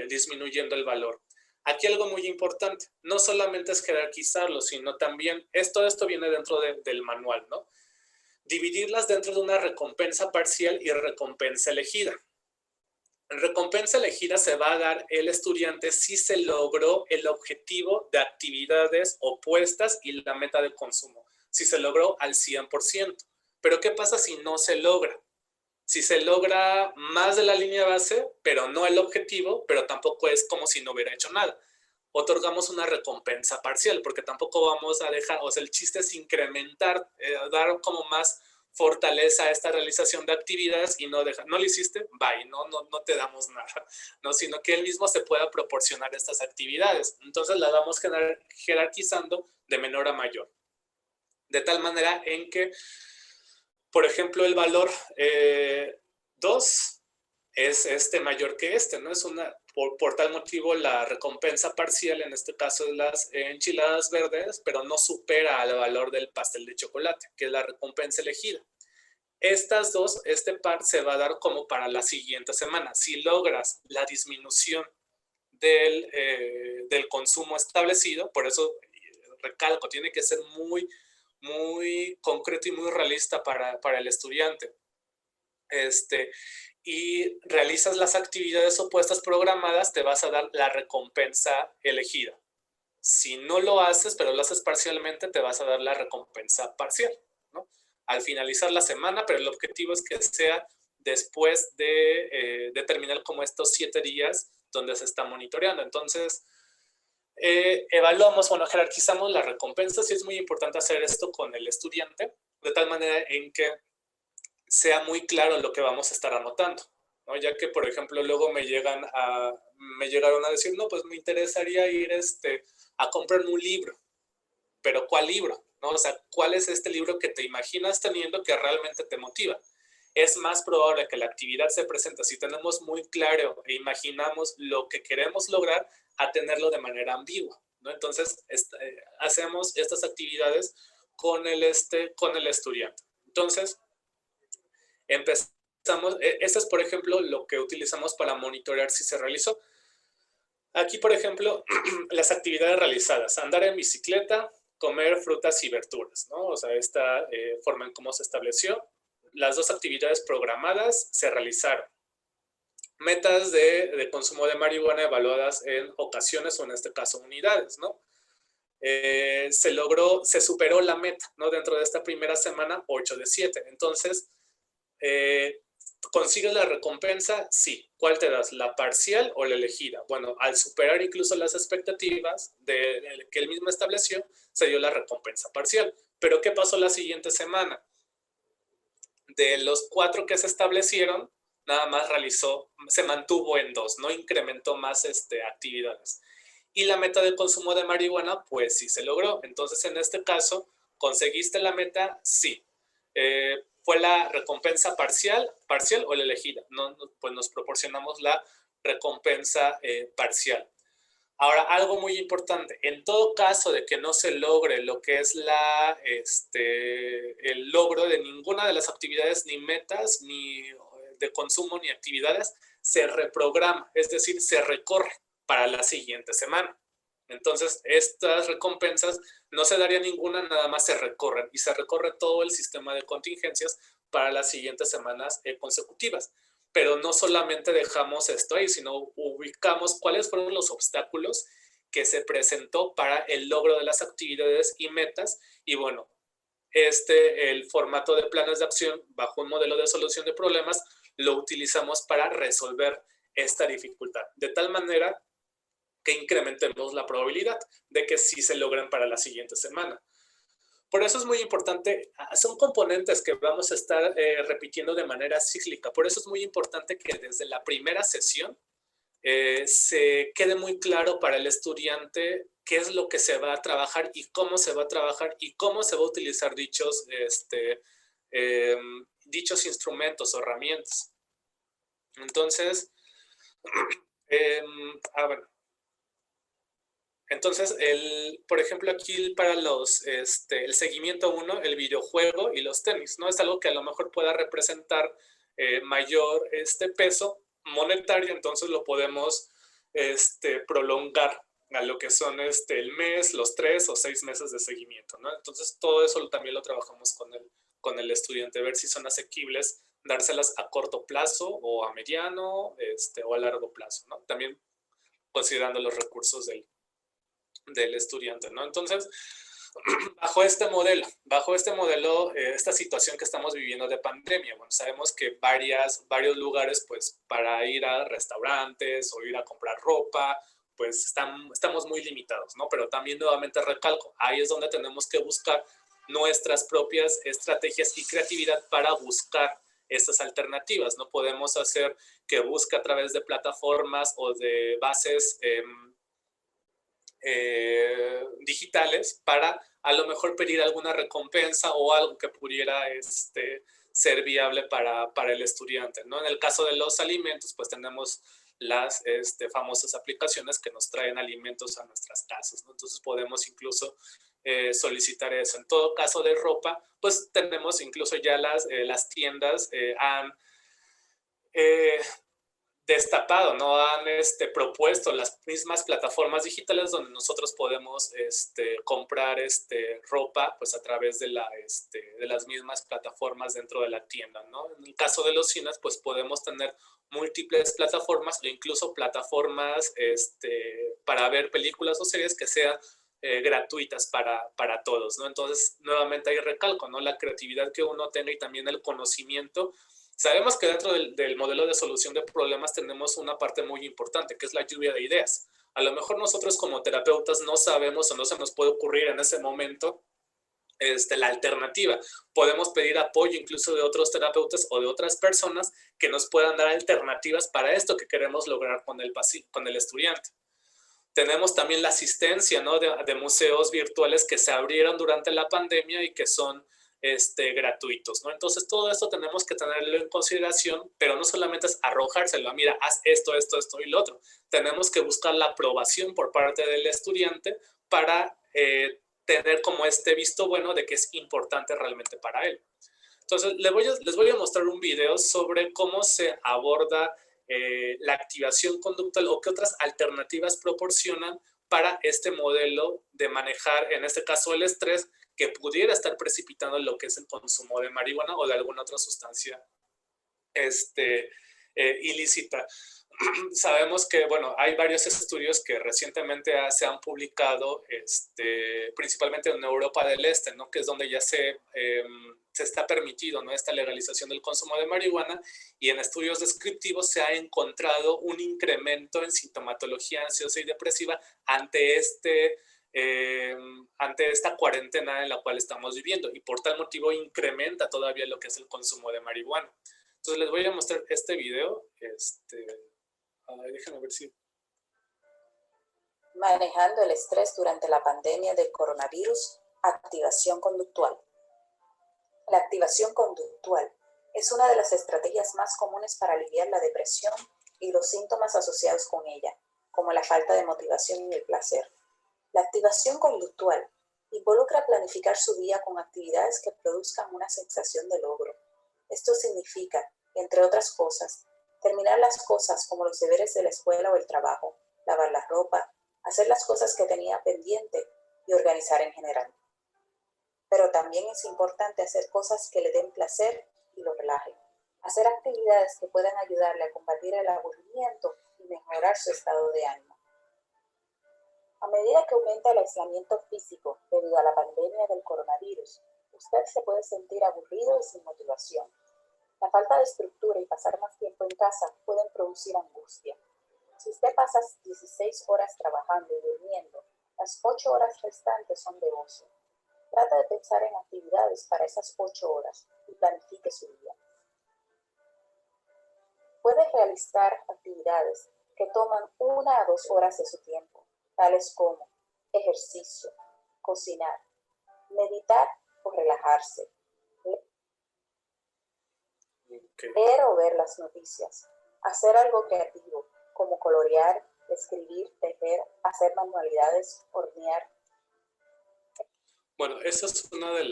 disminuyendo el valor. Aquí algo muy importante, no solamente es jerarquizarlo, sino también, esto viene dentro del manual, ¿no? Dividirlas dentro de una recompensa parcial y recompensa elegida. En recompensa elegida se va a dar el estudiante si se logró el objetivo de actividades opuestas y la meta de consumo, si se logró al 100%. Pero ¿qué pasa si no se logra? Si se logra más de la línea base, pero no el objetivo, pero tampoco es como si no hubiera hecho nada. otorgamos una recompensa parcial, porque tampoco vamos a dejar, o sea, el chiste es incrementar, dar como más fortaleza a esta realización de actividades y no dejar, no lo hiciste, bye, no te damos nada, ¿no? Sino que él mismo se pueda proporcionar estas actividades. Entonces las vamos jerarquizando de menor a mayor, de tal manera en que, por ejemplo, el valor 2 es mayor que ¿no? Es por tal motivo la recompensa parcial, en este caso de las enchiladas verdes, pero no supera al valor del pastel de chocolate, que es la recompensa elegida. Estas dos, este par se va a dar como para la siguiente semana. Si logras la disminución del consumo establecido, por eso recalco, tiene que ser muy, muy concreto y muy realista para el estudiante. Y realizas las actividades opuestas programadas, te vas a dar la recompensa elegida. Si no lo haces, pero lo haces parcialmente, te vas a dar la recompensa parcial, ¿no? Al finalizar la semana, pero el objetivo es que sea después de terminar como estos 7 días donde se está monitoreando. Entonces, evaluamos, bueno, jerarquizamos las recompensas y es muy importante hacer esto con el estudiante, de tal manera en que sea muy claro lo que vamos a estar anotando, ¿no? Ya que, por ejemplo, luego me llegaron a decir, no, pues me interesaría ir a comprarme un libro, pero ¿cuál libro? ¿No? O sea, ¿cuál es este libro que te imaginas teniendo que realmente te motiva? Es más probable que la actividad se presente si tenemos muy claro e imaginamos lo que queremos lograr a tenerlo de manera ambigua, ¿no? Entonces, hacemos estas actividades con el estudiante. Entonces, empezamos, esto es, por ejemplo, lo que utilizamos para monitorear si se realizó. Aquí, por ejemplo, las actividades realizadas: andar en bicicleta, comer frutas y verduras, ¿no? O sea, esta forma en cómo se estableció. Las 2 actividades programadas se realizaron. Metas de consumo de marihuana evaluadas en ocasiones o en este caso unidades, ¿no? Se superó la meta, ¿no? Dentro de esta primera semana, 8 de 7. Entonces, ¿consigues la recompensa? Sí. ¿Cuál te das? ¿La parcial o la elegida? Bueno, al superar incluso las expectativas que él mismo estableció, se dio la recompensa parcial. Pero ¿qué pasó la siguiente semana? De los 4 que se establecieron, nada más se mantuvo en 2, no incrementó más actividades. Y la meta de consumo de marihuana, pues sí se logró. Entonces, en este caso, ¿conseguiste la meta? Sí. ¿Fue la recompensa parcial o la elegida? No, pues nos proporcionamos la recompensa parcial. Ahora, algo muy importante, en todo caso de que no se logre lo que es el logro de ninguna de las actividades, ni metas, ni de consumo, ni actividades, se reprograma, es decir, se recorre para la siguiente semana. Entonces, estas recompensas no se daría ninguna, nada más se recorren y se recorre todo el sistema de contingencias para las siguientes semanas consecutivas. Pero no solamente dejamos esto ahí, sino ubicamos cuáles fueron los obstáculos que se presentó para el logro de las actividades y metas. Y bueno, el formato de planes de acción bajo un modelo de solución de problemas lo utilizamos para resolver esta dificultad, de tal manera que incrementemos la probabilidad de que sí se logren para la siguiente semana. Por eso es muy importante, son componentes que vamos a estar repitiendo de manera cíclica. Por eso es muy importante que desde la primera sesión se quede muy claro para el estudiante qué es lo que se va a trabajar y cómo se va a trabajar y cómo se va a utilizar dichos instrumentos o herramientas. Entonces, bueno. Entonces, por ejemplo, aquí para el seguimiento 1, el videojuego y los tenis, ¿no? Es algo que a lo mejor pueda representar mayor peso monetario, entonces lo podemos prolongar a lo que son el mes, los 3 o 6 meses de seguimiento, ¿no? Entonces, todo eso también lo trabajamos con el estudiante, ver si son asequibles, dárselas a corto plazo o a mediano o a largo plazo, ¿no? También considerando los recursos del estudiante, ¿no? Entonces, bajo este modelo, esta situación que estamos viviendo de pandemia, bueno, sabemos que varios lugares, pues, para ir a restaurantes o ir a comprar ropa pues estamos muy limitados, ¿no? Pero también nuevamente recalco, ahí es donde tenemos que buscar nuestras propias estrategias y creatividad para buscar estas alternativas. No podemos hacer que busque a través de plataformas o de bases digitales para a lo mejor pedir alguna recompensa o algo que pudiera ser viable para el estudiante, ¿no? En el caso de los alimentos, pues tenemos las famosas aplicaciones que nos traen alimentos a nuestras casas, ¿no? Entonces podemos incluso solicitar eso. En todo caso de ropa, pues tenemos incluso ya las tiendas han destapado, ¿no? Han propuesto las mismas plataformas digitales donde nosotros podemos comprar ropa pues a través de las mismas plataformas dentro de la tienda, ¿no? En el caso de los cines, pues podemos tener múltiples plataformas o incluso plataformas para ver películas o series que sean gratuitas para todos, ¿no? Entonces, nuevamente ahí recalco, ¿no? La creatividad que uno tenga y también el conocimiento. Sabemos que dentro del modelo de solución de problemas tenemos una parte muy importante, que es la lluvia de ideas. A lo mejor nosotros como terapeutas no sabemos o no se nos puede ocurrir en ese momento la alternativa. Podemos pedir apoyo incluso de otros terapeutas o de otras personas que nos puedan dar alternativas para esto que queremos lograr con el estudiante. Tenemos también la asistencia, ¿no? de museos virtuales que se abrieron durante la pandemia y que son gratuitos, ¿no? Entonces todo esto tenemos que tenerlo en consideración, pero no solamente es arrojárselo, mira, haz esto, esto, esto y lo otro. Tenemos que buscar la aprobación por parte del estudiante para tener como visto bueno de que es importante realmente para él. Entonces les voy a mostrar un video sobre cómo se aborda la activación conductual o qué otras alternativas proporcionan para este modelo de manejar, en este caso, el estrés que pudiera estar precipitando lo que es el consumo de marihuana o de alguna otra sustancia ilícita. Sabemos que, bueno, hay varios estudios que recientemente se han publicado, principalmente en Europa del Este, ¿no? Que es donde ya se está permitido, ¿no? Esta legalización del consumo de marihuana, y en estudios descriptivos se ha encontrado un incremento en sintomatología ansiosa y depresiva ante esta cuarentena en la cual estamos viviendo, y por tal motivo incrementa todavía lo que es el consumo de marihuana. Entonces les voy a mostrar este video. Déjenme ver si... Manejando el estrés durante la pandemia del coronavirus, activación conductual. La activación conductual es una de las estrategias más comunes para aliviar la depresión y los síntomas asociados con ella, como la falta de motivación y el placer. La activación conductual involucra planificar su día con actividades que produzcan una sensación de logro. Esto significa, entre otras cosas, terminar las cosas como los deberes de la escuela o el trabajo, lavar la ropa, hacer las cosas que tenía pendiente y organizar en general. Pero también es importante hacer cosas que le den placer y lo relajen. Hacer actividades que puedan ayudarle a combatir el aburrimiento y mejorar su estado de ánimo. A medida que aumenta el aislamiento físico debido a la pandemia del coronavirus, usted se puede sentir aburrido y sin motivación. La falta de estructura y pasar más tiempo en casa pueden producir angustia. Si usted pasa 16 horas trabajando y durmiendo, las 8 horas restantes son de ocio. Trata de pensar en actividades para esas 8 horas y planifique su día. Puede realizar actividades que toman 1 a 2 horas de su tiempo, tales como ejercicio, cocinar, meditar o relajarse. Leer o ver las noticias, hacer algo creativo, como colorear, escribir, tejer, hacer manualidades, hornear. Bueno, esa es una de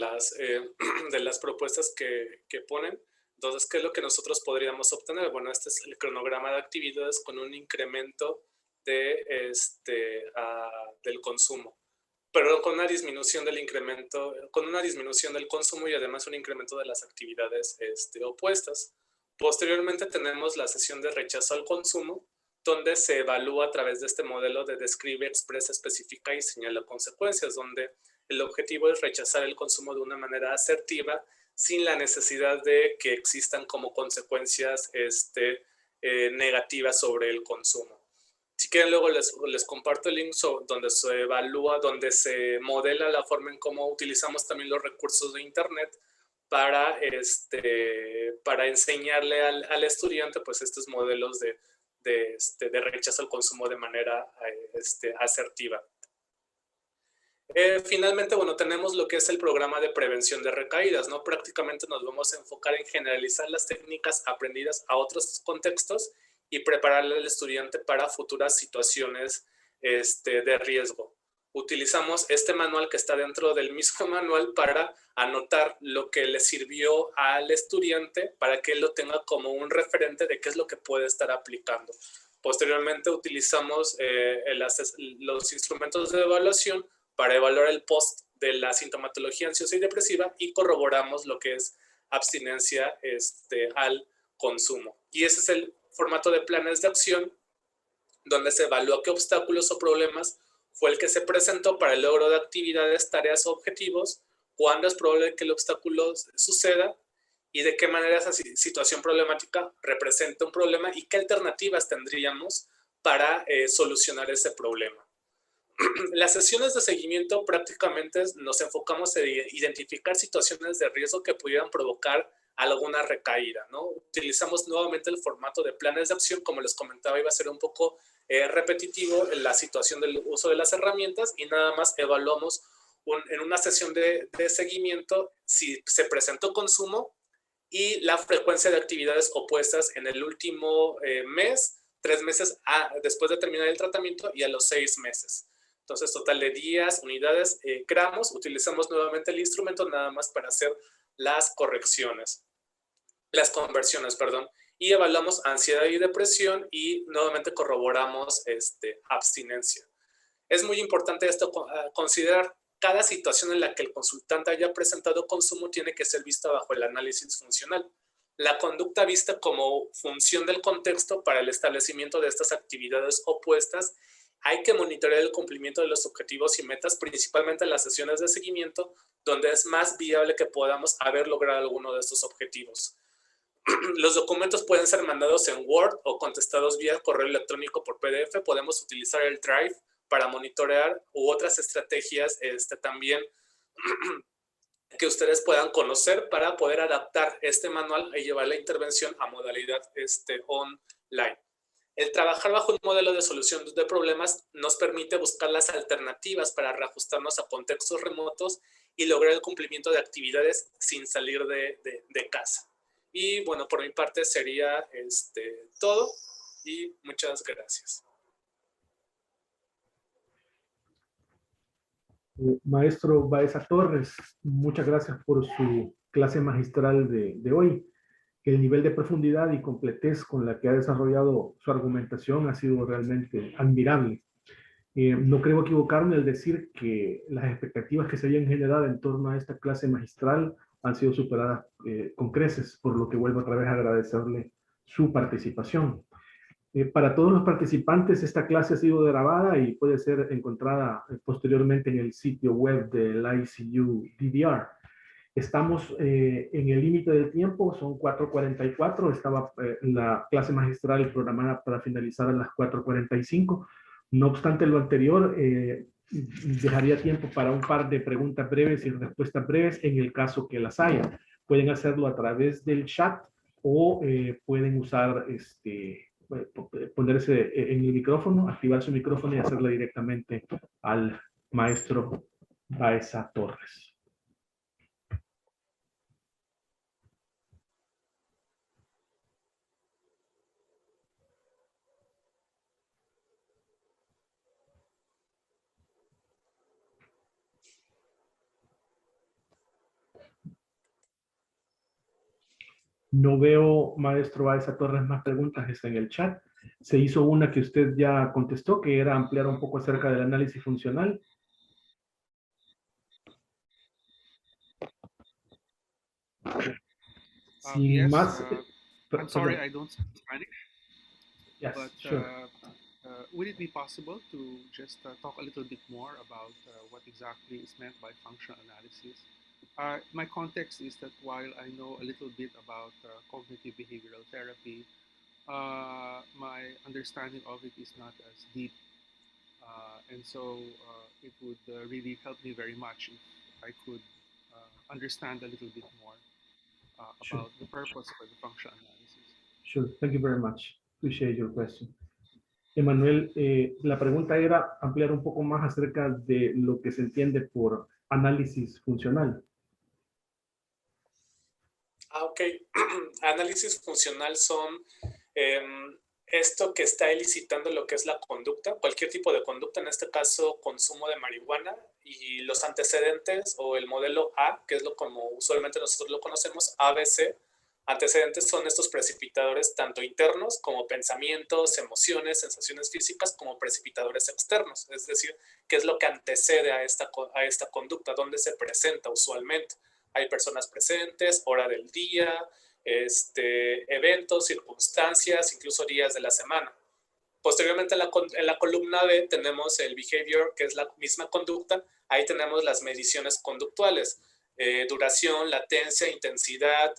las propuestas que ponen. Entonces, ¿qué es lo que nosotros podríamos obtener? Bueno, este es el cronograma de actividades con un incremento del consumo, pero con una disminución del incremento, con una disminución del consumo y además un incremento de las actividades opuestas. Posteriormente tenemos la sesión de rechazo al consumo, donde se evalúa a través de este modelo de describe, expresa, especifica y señala consecuencias, donde el objetivo es rechazar el consumo de una manera asertiva, sin la necesidad de que existan como consecuencias negativas sobre el consumo. Si quieren, luego les comparto el link donde se evalúa, donde se modela la forma en cómo utilizamos también los recursos de Internet para enseñarle al estudiante pues estos modelos de rechazo al consumo de manera asertiva. Finalmente, bueno, tenemos lo que es el programa de prevención de recaídas, ¿no? Prácticamente nos vamos a enfocar en generalizar las técnicas aprendidas a otros contextos y prepararle al estudiante para futuras situaciones de riesgo. Utilizamos este manual que está dentro del mismo manual para anotar lo que le sirvió al estudiante para que él lo tenga como un referente de qué es lo que puede estar aplicando. Posteriormente utilizamos los instrumentos de evaluación para evaluar el post de la sintomatología ansiosa y depresiva y corroboramos lo que es abstinencia al consumo. Y ese es el formato de planes de acción donde se evalúa qué obstáculos o problemas fue el que se presentó para el logro de actividades, tareas o objetivos, cuándo es probable que el obstáculo suceda y de qué manera esa situación problemática representa un problema y qué alternativas tendríamos para solucionar ese problema. Las sesiones de seguimiento prácticamente nos enfocamos en identificar situaciones de riesgo que pudieran provocar alguna recaída, ¿no? Utilizamos nuevamente el formato de planes de acción, como les comentaba, iba a ser un poco repetitivo en la situación del uso de las herramientas y nada más evaluamos en una sesión de seguimiento si se presentó consumo y la frecuencia de actividades opuestas en el último mes, 3 meses después de terminar el tratamiento y a los 6 meses. Entonces, total de días, unidades, gramos, utilizamos nuevamente el instrumento nada más para hacer las conversiones, perdón, y evaluamos ansiedad y depresión y nuevamente corroboramos abstinencia. Es muy importante esto considerar. Cada situación en la que el consultante haya presentado consumo tiene que ser vista bajo el análisis funcional. La conducta vista como función del contexto para el establecimiento de estas actividades opuestas. Hay que monitorear el cumplimiento de los objetivos y metas, principalmente en las sesiones de seguimiento, donde es más viable que podamos haber logrado alguno de estos objetivos. Los documentos pueden ser mandados en Word o contestados vía correo electrónico por PDF. Podemos utilizar el Drive para monitorear u otras estrategias también que ustedes puedan conocer para poder adaptar este manual y llevar la intervención a modalidad online. El trabajar bajo un modelo de solución de problemas nos permite buscar las alternativas para reajustarnos a contextos remotos y lograr el cumplimiento de actividades sin salir de casa. Y bueno, por mi parte sería todo y muchas gracias. Maestro Baeza Torres, muchas gracias por su clase magistral de hoy. El nivel de profundidad y completez con la que ha desarrollado su argumentación ha sido realmente admirable. No creo equivocarme al decir que las expectativas que se habían generado en torno a esta clase magistral han sido superadas con creces, por lo que vuelvo otra vez a agradecerle su participación. Para todos los participantes, esta clase ha sido grabada y puede ser encontrada posteriormente en el sitio web del ICU DDR. Estamos en el límite del tiempo, son 4:44, estaba la clase magistral programada para finalizar a las 4:45. No obstante lo anterior, dejaría tiempo para un par de preguntas breves y respuestas breves en el caso que las haya. Pueden hacerlo a través del chat o pueden usar ponerse en el micrófono, activar su micrófono y hacerlo directamente al maestro Baeza Torres. No veo, maestro Baeza Torres, más preguntas, está en el chat. Se hizo una que usted ya contestó, que era ampliar un poco acerca del análisis funcional. Sin Yes, más. I'm sorry I don't speak Spanish, Yes, but sure. would it be possible to just talk a little bit more about what exactly is meant by functional analysis? My context is that while I know a little bit about cognitive behavioral therapy, my understanding of it is not as deep. And so it would really help me very much if I could understand a little bit more Sure. about the purpose for the functional analysis. Sure. Thank you very much. Appreciate your question. Emanuel, la pregunta era ampliar un poco más acerca de lo que se entiende por análisis funcional. Ok. Análisis funcional son esto que está elicitando lo que es la conducta, cualquier tipo de conducta, en este caso consumo de marihuana, y los antecedentes o el modelo A, que es lo como usualmente nosotros lo conocemos, ABC. Antecedentes son estos precipitadores tanto internos como pensamientos, emociones, sensaciones físicas, como precipitadores externos, es decir, qué es lo que antecede a esta conducta, dónde se presenta usualmente. Hay personas presentes, hora del día, eventos, circunstancias, incluso días de la semana. Posteriormente en la columna B tenemos el behavior, que es la misma conducta. Ahí tenemos las mediciones conductuales, duración, latencia, intensidad,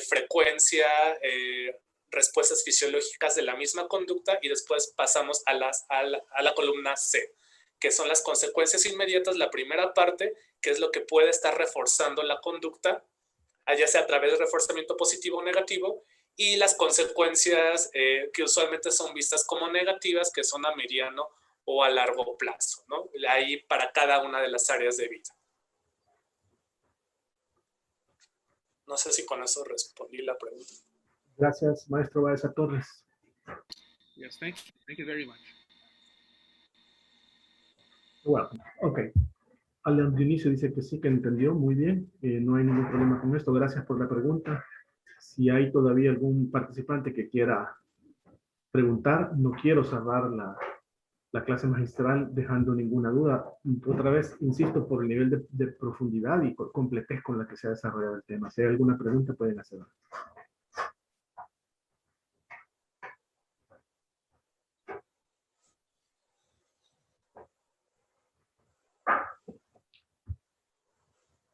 frecuencia, respuestas fisiológicas de la misma conducta, y después pasamos a la columna C, que son las consecuencias inmediatas, la primera parte, que es lo que puede estar reforzando la conducta, ya sea a través de reforzamiento positivo o negativo, y las consecuencias que usualmente son vistas como negativas, que son a mediano o a largo plazo, ¿no? Ahí para cada una de las áreas de vida. No sé si con eso respondí la pregunta. Gracias, maestro Baeza Torres. Yes, thank you. Thank you very much. Bueno, ok. Alan Dionisio dice que sí, que entendió muy bien. No hay ningún problema con esto. Gracias por la pregunta. Si hay todavía algún participante que quiera preguntar, no quiero cerrar la clase magistral dejando ninguna duda. Otra vez, insisto, por el nivel de profundidad y completez con la que se ha desarrollado el tema. Si hay alguna pregunta, pueden hacerla.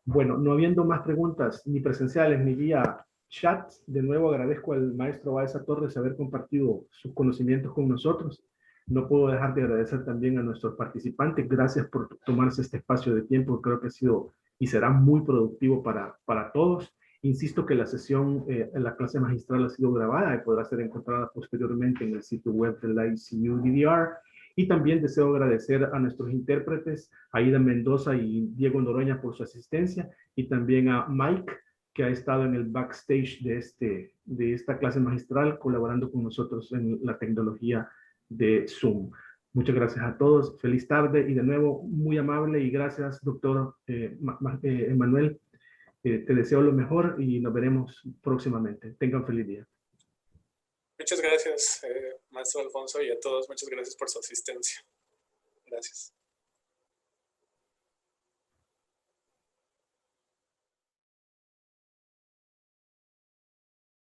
Bueno, no habiendo más preguntas, ni presenciales, ni vía chat, de nuevo agradezco al maestro Baeza Torres haber compartido sus conocimientos con nosotros. No puedo dejar de agradecer también a nuestros participantes. Gracias por tomarse este espacio de tiempo. Creo que ha sido y será muy productivo para todos. Insisto que la sesión, la clase magistral ha sido grabada y podrá ser encontrada posteriormente en el sitio web del ICU DDR. Y también deseo agradecer a nuestros intérpretes, Aida Mendoza y Diego Noroña, por su asistencia, y también a Mike, que ha estado en el backstage de esta clase magistral, colaborando con nosotros en la tecnología de Zoom. Muchas gracias a todos. Feliz tarde y de nuevo muy amable, y gracias, doctor Emanuel. Te deseo lo mejor y nos veremos próximamente. Tengan feliz día. Muchas gracias, maestro Alfonso, y a todos, muchas gracias por su asistencia. Gracias.